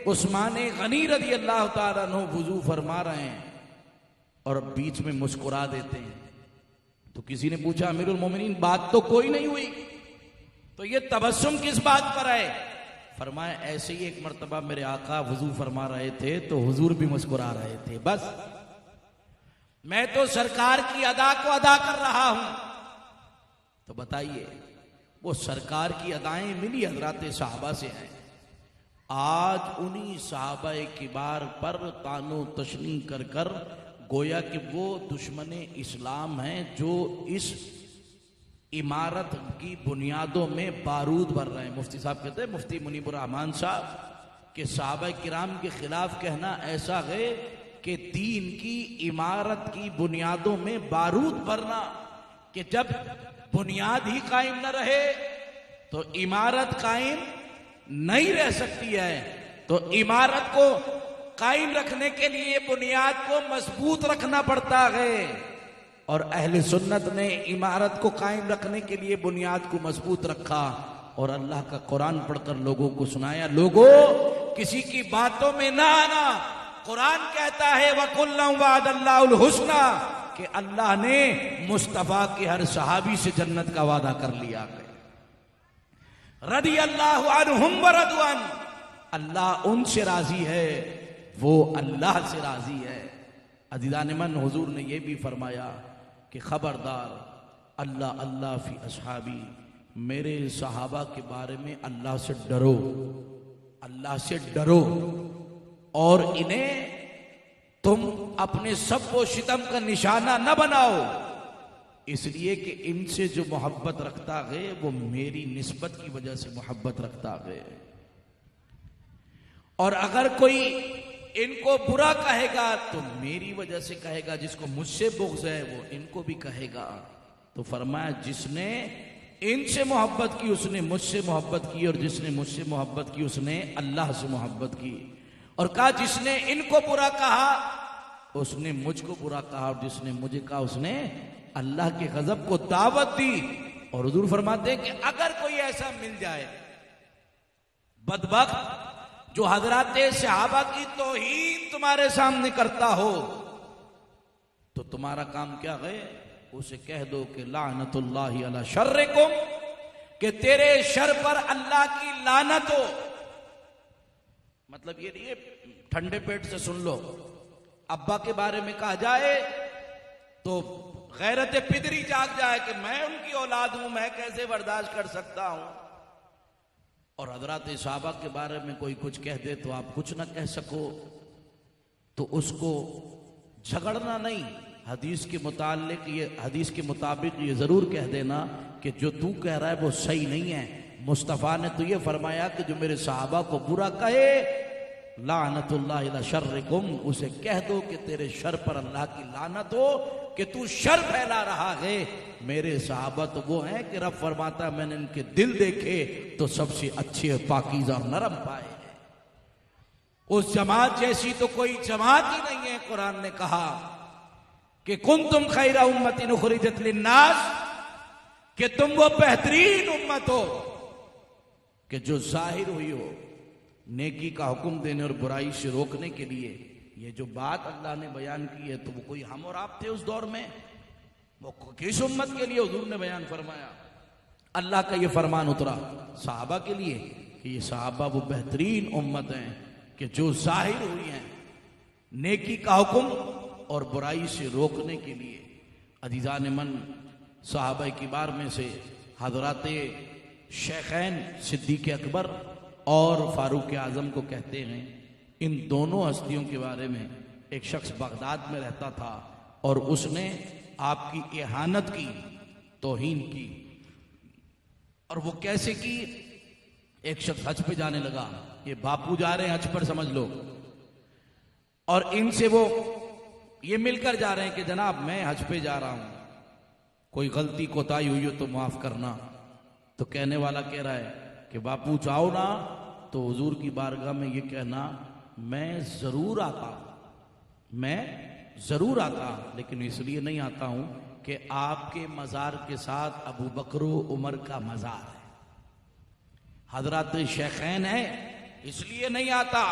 उस्मान गनी रज़ी अल्लाह तआला अन्हु वुजू फरमा रहे हैं और बीच में मुस्कुरा देते हैं। तो किसी ने पूछा अमीरुल मोमिनीन बात तो कोई नहीं हुई, तो ये तबस्सुम किस बात पर है? फरमाया ऐसे ही एक मर्तबा मेरे आका वुजू फरमा रहे थे तो हुजूर भी मुस्कुरा रहे थे, बस मैं तो सरकार की अदा को अदा कर रहा हूं। तो बताइए वो सरकार की अदाएं मिली हजरत सहाबा से हैं। आज उन्हीं सहाबा किबार पर तानो तशनी कर कर गोया कि वो दुश्मन इस्लाम हैं जो इस इमारत की बुनियादों में बारूद भर रहे हैं। मुफ्ती साहब कहते हैं, मुफ्ती मुनीबुर रहमान साहब के सहाबा किराम के खिलाफ कहना ऐसा है कि दीन की इमारत की बुनियादों में बारूद भरना, कि जब बुनियाद ही कायम न रहे तो इमारत कायम नहीं रह सकती है। तो इमारत को कायम रखने के लिए बुनियाद को मजबूत रखना पड़ता है और अहले सुन्नत ने इमारत को कायम रखने के लिए बुनियाद को मजबूत रखा और अल्लाह का कुरान पढ़कर लोगों को सुनाया। लोगों किसी की बातों में ना आना। कुरान कहता है वकुल्लु वअदल्लाहुल हुस्ना, कि अल्लाह ने मुस्तफा के हर सहाबी से जन्नत का वादा कर लिया है। रदी अल्लाहु अन्हुम व रदवान, अल्लाह उनसे राजी है, वो अल्लाह से राजी है। अज़ीज़ान मन हुजूर ने यह भी फरमाया कि खबरदार अल्लाह अल्लाह फी असहाबी, मेरे सहाबा के बारे में अल्लाह से डरो, अल्लाह से डरो और इन्हें तुम अपने सब वो शितम का निशाना न बनाओ, इसलिए कि इनसे जो मोहब्बत रखता है वो मेरी निस्बत की वजह से मोहब्बत रखता है। और अगर कोई इनको बुरा कहेगा तो मेरी वजह से कहेगा, जिसको मुझसे बुग़्ज़ है वो इनको भी कहेगा। तो फरमाया जिसने इनसे मोहब्बत की उसने मुझसे मोहब्बत की, और जिसने मुझसे मोहब्बत की उसने अल्लाह से मोहब्बत की। और कहा जिसने इनको बुरा कहा उसने मुझको बुरा कहा, और जिसने मुझे कहा उसने अल्लाह के गजब को दावत दी। और हुजूर फरमाते हैं कि अगर कोई ऐसा मिल जाए बदबख्त जो हजरात सहाबा की तौहीन तुम्हारे सामने करता हो, तो तुम्हारा काम क्या है? उसे कह दो कि लानतुल्लाहि अला शर्रिकुम, कि तेरे शर पर अल्लाह की लानत हो। मतलब ये नहीं ठंडे पेट से सुन लो। अब्बा के बारे में कहा जाए तो गैरत पिदरी जाग जाए कि मैं उनकी औलाद हूं, मैं कैसे बर्दाश्त कर सकता हूं। और हजरत सहाबा के बारे में कोई कुछ कह दे तो आप कुछ ना कह सको, तो उसको झगड़ना नहीं, हदीस के मुतालिक ये हदीस के मुताबिक ये जरूर कह देना कि जो तू कह रहा है वो सही नहीं है। मुस्तफ़ा ने तो ये फरमाया कि जो मेरे सहाबा को बुरा कहे लानतुल्लाहि अला शर्रिकुम, उसे कह दो कि तेरे शर पर अल्लाह की लानत हो कि तू शर फैला रहा है। मेरे सहाबा तो वो हैं कि रब फरमाता मैंने इनके दिल देखे तो सबसे अच्छे पाकीज़ा और नरम पाए हैं। उस जमात जैसी तो कोई जमात ही नहीं है। कुरान ने कहा कि कुंतुम खैरा उम्मतिन उखरिजत लिन्नास, कि तुम वो बेहतरीन उम्मत हो कि जो जाहिर हुई हो नेकी का हुक्म देने और बुराई से रोकने के लिए। ये जो बात अल्लाह ने बयान की है तो वो कोई हम और आप थे उस दौर में? वो किस उम्मत के लिए हुजूर ने बयान फरमाया? अल्लाह का ये फरमान उतरा सहाबा के लिए कि ये सहाबा वो बेहतरीन उम्मत हैं कि जो जाहिर हुई हैं नेकी का हुक्म और बुराई से रोकने के लिए। अजीजान मन, सहाबा किबार में से हजरत शेखैन सिद्दीक अकबर और फारूक आजम को कहते हैं। इन दोनों हस्तियों के बारे में एक शख्स बगदाद में रहता था और उसने आपकी इहानत की, तौहीन की। और वो कैसे की? एक शख्स हज पे जाने लगा, ये बापू जा रहे हैं हज पर समझ लो, और इनसे वो ये मिलकर जा रहे हैं कि जनाब मैं हज पे जा रहा हूं, कोई गलती कोताही हुई हो तो माफ करना। तो कहने वाला कह रहा है कि बापू चाहो ना तो हुजूर की बारगाह में ये कहना मैं जरूर आता, मैं जरूर आता, लेकिन इसलिए नहीं आता हूं कि आपके मजार के साथ अबू बकर उमर का मजार है, हजरत शेखैन है, इसलिए नहीं आता,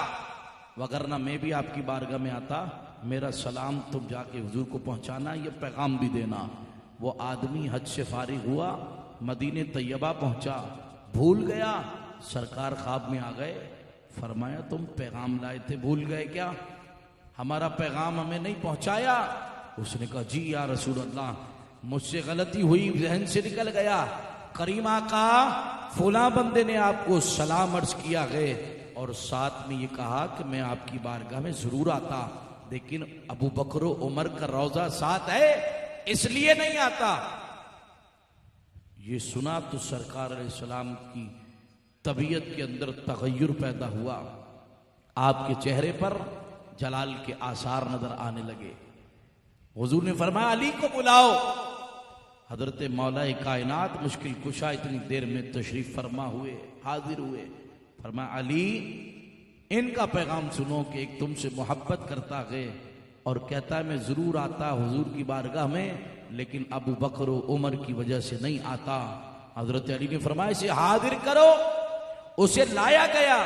वगरना मैं भी आपकी बारगाह में आता। मेरा सलाम तुम जाके हुजूर को पहुंचाना, ये पैगाम भी देना। वो आदमी हज से फारिग हुआ, मदीने तैयबा पहुंचा, भूल गया, सरकार ख्वाब में आ गए, फरमाया तुम पैगाम लाए थे, भूल गए क्या? हमारा पैगाम हमें नहीं पहुंचाया। उसने कहा जी या रसूल अल्लाह, मुझसे गलती हुई, जहन से निकल गया। करीमा का फुला बंदे ने आपको सलाम अर्ज किया है और साथ में ये कहा कि मैं आपकी बारगाह में जरूर आता, लेकिन अबू बकर उमर का रोजा साथ है इसलिए नहीं आता। ये सुना तो सरकार अलैहिस्सलाम की तबीयत के अंदर तगय्युर पैदा हुआ, आपके चेहरे पर जलाल के आसार नजर आने लगे। हुजूर ने फरमाया अली को बुलाओ। हजरत मौलाए कायनात मुश्किल कुशा इतनी देर में तशरीफ फरमा हुए, हाजिर हुए। फरमाया अली इनका पैगाम सुनो कि एक तुमसे मोहब्बत करता है और कहता है मैं जरूर आता हुजूर की बारगाह में, लेकिन अबू बकर उमर की वजह से नहीं आता। हजरत अली ने फरमाया इसे हाजिर करो। उसे लाया गया।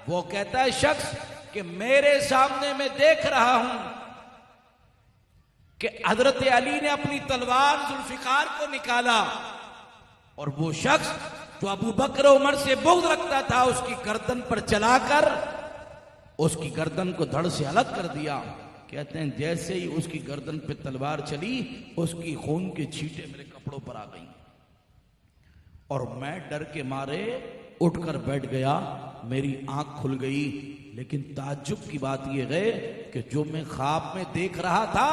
वो कहता है शख्स कि मेरे सामने मैं देख रहा हूं कि हजरत अली ने अपनी तलवार जुल्फिकार को निकाला और वो शख्स जो अबू बकर उमर से बुग़्ज़ रखता था उसकी गर्दन पर चलाकर उसकी गर्दन को धड़ से अलग कर दिया। कहते हैं जैसे ही उसकी गर्दन पे तलवार चली उसकी खून के छींटे मेरे कपड़ों पर आ गई और मैं डर के मारे उठकर बैठ गया, मेरी आंख खुल गई। लेकिन ताज्जुब की बात यह है कि जो मैं ख्वाब में देख रहा था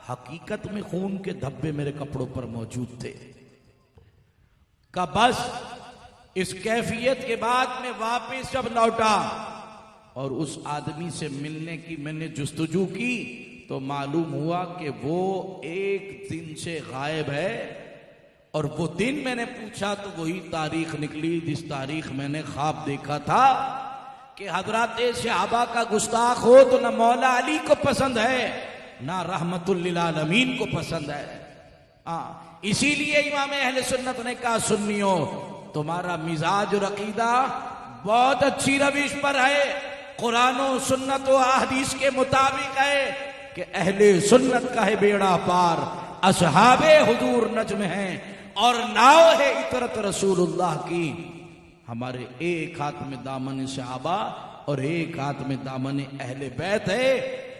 हकीकत में खून के धब्बे मेरे कपड़ों पर मौजूद थे। का बस इस कैफियत के बाद मैं वापस जब लौटा और उस आदमी से मिलने की मैंने जुस्तजू की तो मालूम हुआ कि वो एक दिन से गायब है। और वो दिन मैंने पूछा तो वही तारीख निकली जिस तारीख मैंने ख्वाब देखा था कि हजरत सहाबा का गुस्ताख हो तो न मौला अली को पसंद है ना रहमतुल लिल आलमीन को पसंद है। इसीलिए इमाम अहले सुन्नत ने कहा सुन्नियों तुम्हारा मिजाज और अकीदा बहुत अच्छी रविश पर है, कुरान और सुन्नत और अहदीस के मुताबिक है कि अहले सुन्नत का है बेड़ा पार, असहाबे हुजूर नज्म हैं और नाव है इतरत रसूलुल्लाह की। हमारे एक हाथ में दामन सहाबा और एक हाथ में दामन अहले बैत है,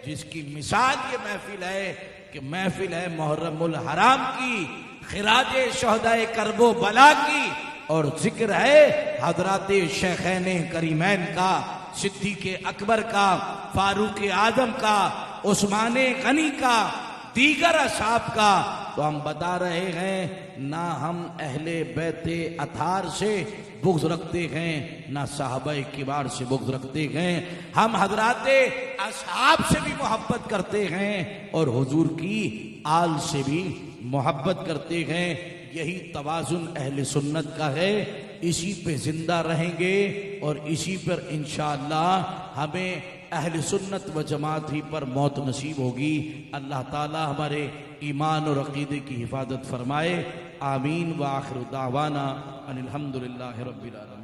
जिसकी मिसाल ये महफिल है कि महफिल है मुहर्रमुल हराम की, खिराज शहदाए करबो बला की और जिक्र है हजरत शेखैन करीमैन का, सिद्दीक अकबर का, फारूक आजम का, उस्मान गनी का, दीगर असहाब का। तो हम बता रहे हैं ना हम अहले बैते अथार से बुग़्ज़ रखते हैं ना साहबाए किबार से बुग़्ज़ रखते हैं, हम हजराते असहाब से भी मोहब्बत करते हैं और हुजूर की आल से भी मोहब्बत करते हैं। यही तवाज़ुन अहले सुन्नत का है, इसी पे जिंदा रहेंगे और इसी पर इंशाअल्लाह हमें अहले सुन्नत व जमात ही पर मौत नसीब होगी। अल्लाह ताला हमारे ईमान और अकीदे की हिफाजत फरमाए। आमीन व आखिर दावाना अनिल हम्दुलिल्लाहि रब्बिल आलमीन।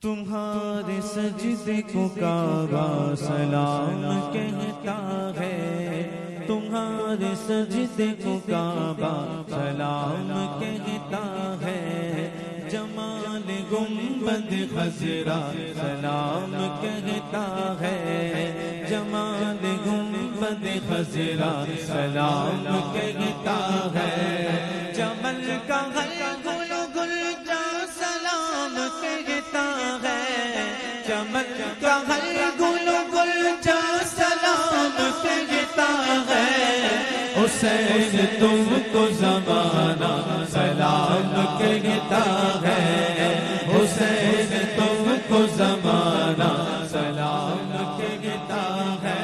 तुम्हारे सजदे को काबा सलाम कहता है, तुम्हारे सजदे को काबा सलाम कहता है। जमाल गुंबद खजरा सलाम कहता है, जमाल गुंबद खजरा सलाम कहता है। जमल का हर गुल गुल जा सलाम कहता है, जमल का हर गुल गुल जा सलाम कहता है। हुसैन तुमको ज़माना सलाम कहता है, हुसैन तुमको ज़माना सलाम कहता है,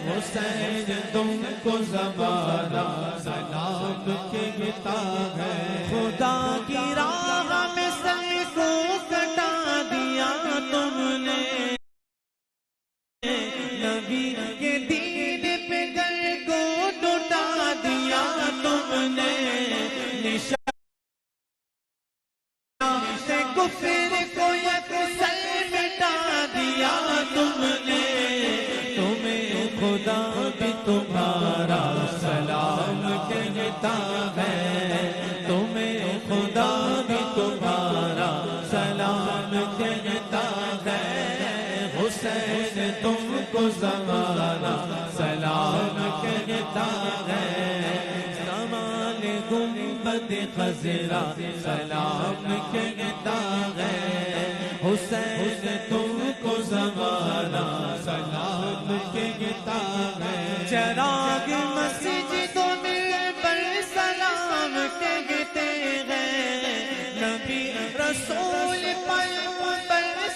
हुसैन तुमको ज़माना सलाम कहता है। खुदा की राह में सर को कटा दिया तुमने, नबी के दीन पे घर को लुटा दिया तुमने। निशान से कुफर को यकसर मिटा दिया तुमने। तुम्हें खुदा भी तुम्हारा सलाम कहता है, तुम्हें खुदा भी तुम्हारा सलाम कहता है। हुसैन तुमको ज़माना सलाम कहता है, ज़माल गुंबद खजरा सलाम कहता है। हुसैन तुमको ज़माना सलाम कहता है। चराग मस्जिदों में पर सलाम कहते हैं, नबी रसूल पर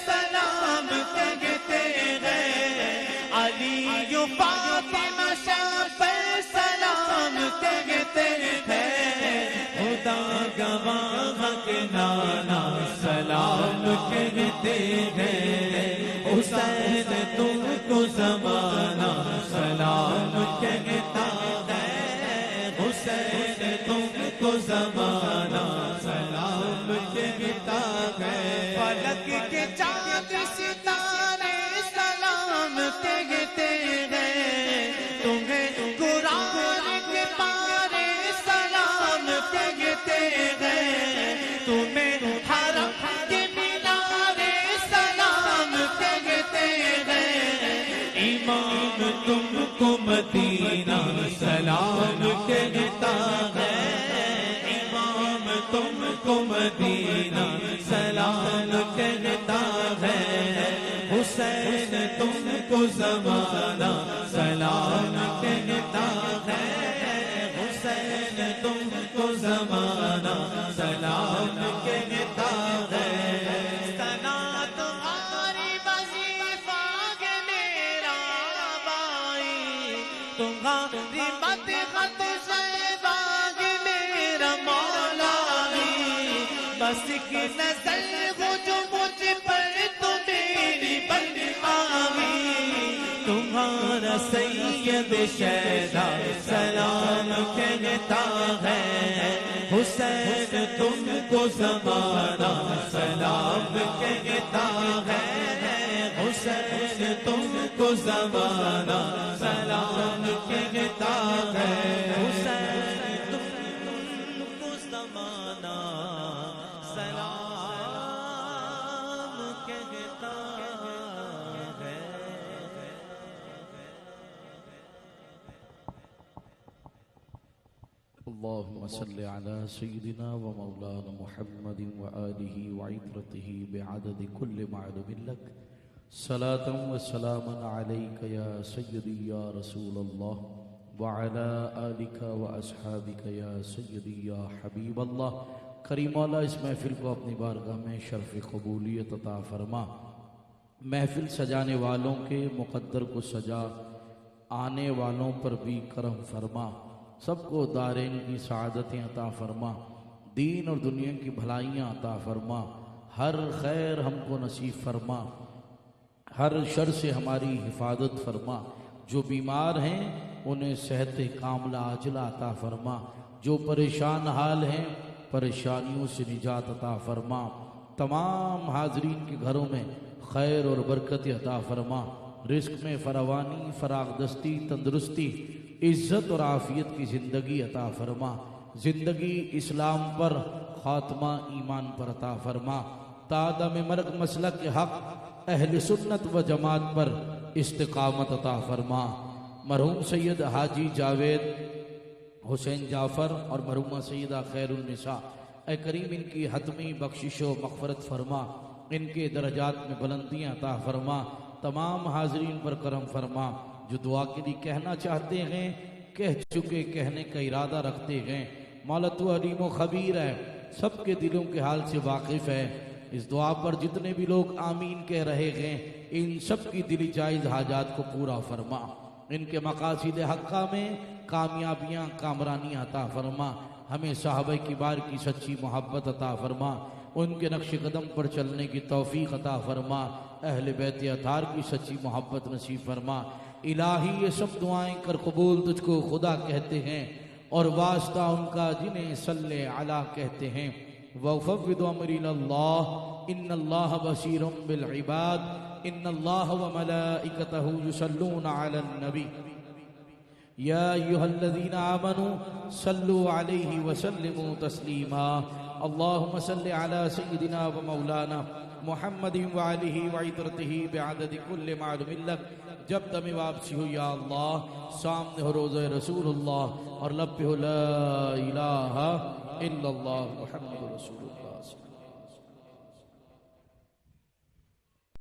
सलाम कहते हैं। अली फातिमा शाह पर सलाम कहते हैं। खुदा गवाह के नाना सलाम कहते हैं। हुसैन तुमको ज़माना सलाम कहता है, हुसैन तुमको ज़माना सलाम कहता है। फलक के चाँद सितारे सलाम कहते हैं, तुम्हें कुरान के पारे सलाम कहते हैं। तुम्हें हरम के मीनारे सलाम कहते हैं। इमाम तुमको मदीना सलाम कहता है, इमाम तुमको मदीना सलाम कहता है। हुसैन तुमको ज़माना सलाम कहता है, हुसैन तुमको ज़माना सलाम कहता है। सना तुम्हारी वजीफा के मेरा भाई, तुम्हारी मदीहा तुझे बाग मेरा मौला। बस की नजर हो जो मुझ पर तो मेरी बन आई। तुम्हारा सैयद शहदा सलाम कहता है, हुसैन तुमको ज़माना सलाम कहता है। हुसैन तुमको ज़माना सलाम कहता है, हुसैन तुमको ज़माना सलाम कहता है। अल्लाहुम्मा सल्लि अला सय्यिदिना व मौलाना मुहम्मदिन व आलिहि व इत्रतिहि बिअददि कुल्लि मालूमिन लक। सलातन व सलामन अलैका या सय्यदी या रसूलल्लाह व अला आलिका व अस्हाबिका या सय्यदी या हबीबल्लाह। करीम मौला इस महफिल को अपनी बारगाह में शर्फ़ क़बूलियत अता फरमा। महफिल सजाने वालों के मुक़द्दर को सजा, आने वालों पर भी करम फरमा। सबको दारेन की सआदतें अता फरमा, दीन और दुनिया की भलाइयाँ अता फरमा। हर खैर हमको नसीब फरमा। हर शर से हमारी हिफाजत फरमा। जो बीमार हैं उन्हें सेहत कामला अजला अता फरमा। जो परेशान हाल हैं परेशानियों से निजात अता फरमा। तमाम हाजरीन के घरों में खैर और बरकत अता फरमा। रिस्क में फरावानी, फरागदस्ती, तंदुरुस्ती, इज्जत और आफियत की ज़िंदगी अता फरमा। ज़िंदगी इस्लाम पर, खात्मा ईमान पर अता फरमा। तादम मर्ग मसलक के हक अहल सुन्नत व जमात पर इस्तिकामत अता फरमा। मरहूम सैयद हाजी जावेद हुसैन जाफ़र और मरहूमा सैयदा खैरुन्निसा, ऐ करीम इनकी हतमी बख्शिश व मग़फ़िरत फरमा। इनके दरजात में बुलंदियाँ अता फरमा। तमाम हाजरीन पर करम फरमा। जो दुआ के लिए कहना चाहते हैं, कह चुके, कहने का इरादा रखते हैं। मौला तू अलीम व खबीर है, सबके दिलों के हाल से वाकिफ़ है। इस दुआ पर जितने भी लोग आमीन कह रहे हैं, इन सब की दिली जायज़ हाजात को पूरा फरमा। इनके मकासिद हक्का में कामयाबियाँ, कामरानियाँ अता फरमा। हमें साहबे किबार की सच्ची मोहब्बत अता फरमा। उनके नक्श कदम पर चलने की तौफीक अता फरमा। अहले बैत अतार की सच्ची मोहब्बत नसीब फरमा। इलाही ये सब दुआएं कर कबूल, तुझको खुदा कहते हैं और वास्ता उनका जिन्हें सल्ले अला कहते हैं। वफ़व्विदु अमरी इलल्लाह इन्नल्लाह बसीरुम बिल इबाद इन्नल्लाह व मलाइकतहु युसल्लूना अलन नबी या अय्युहल्लज़ीना आमनू सल्लु अलैहि व सल्लिमू तस्लीमा। अल्लाहुम्मा सल्लि अला सय्यिदिना व मौलाना मुहम्मदिन व आलिहि व इतरतिहि बिअददि कुल्लि मालूमिन लक। जब तमी वापसी हो या अल्लाह, सामने हो रोज़े रसूलुल्लाह और लब पे हो ला इलाहा इल्लल्लाह मुहम्मदुर रसूलुल्लाह।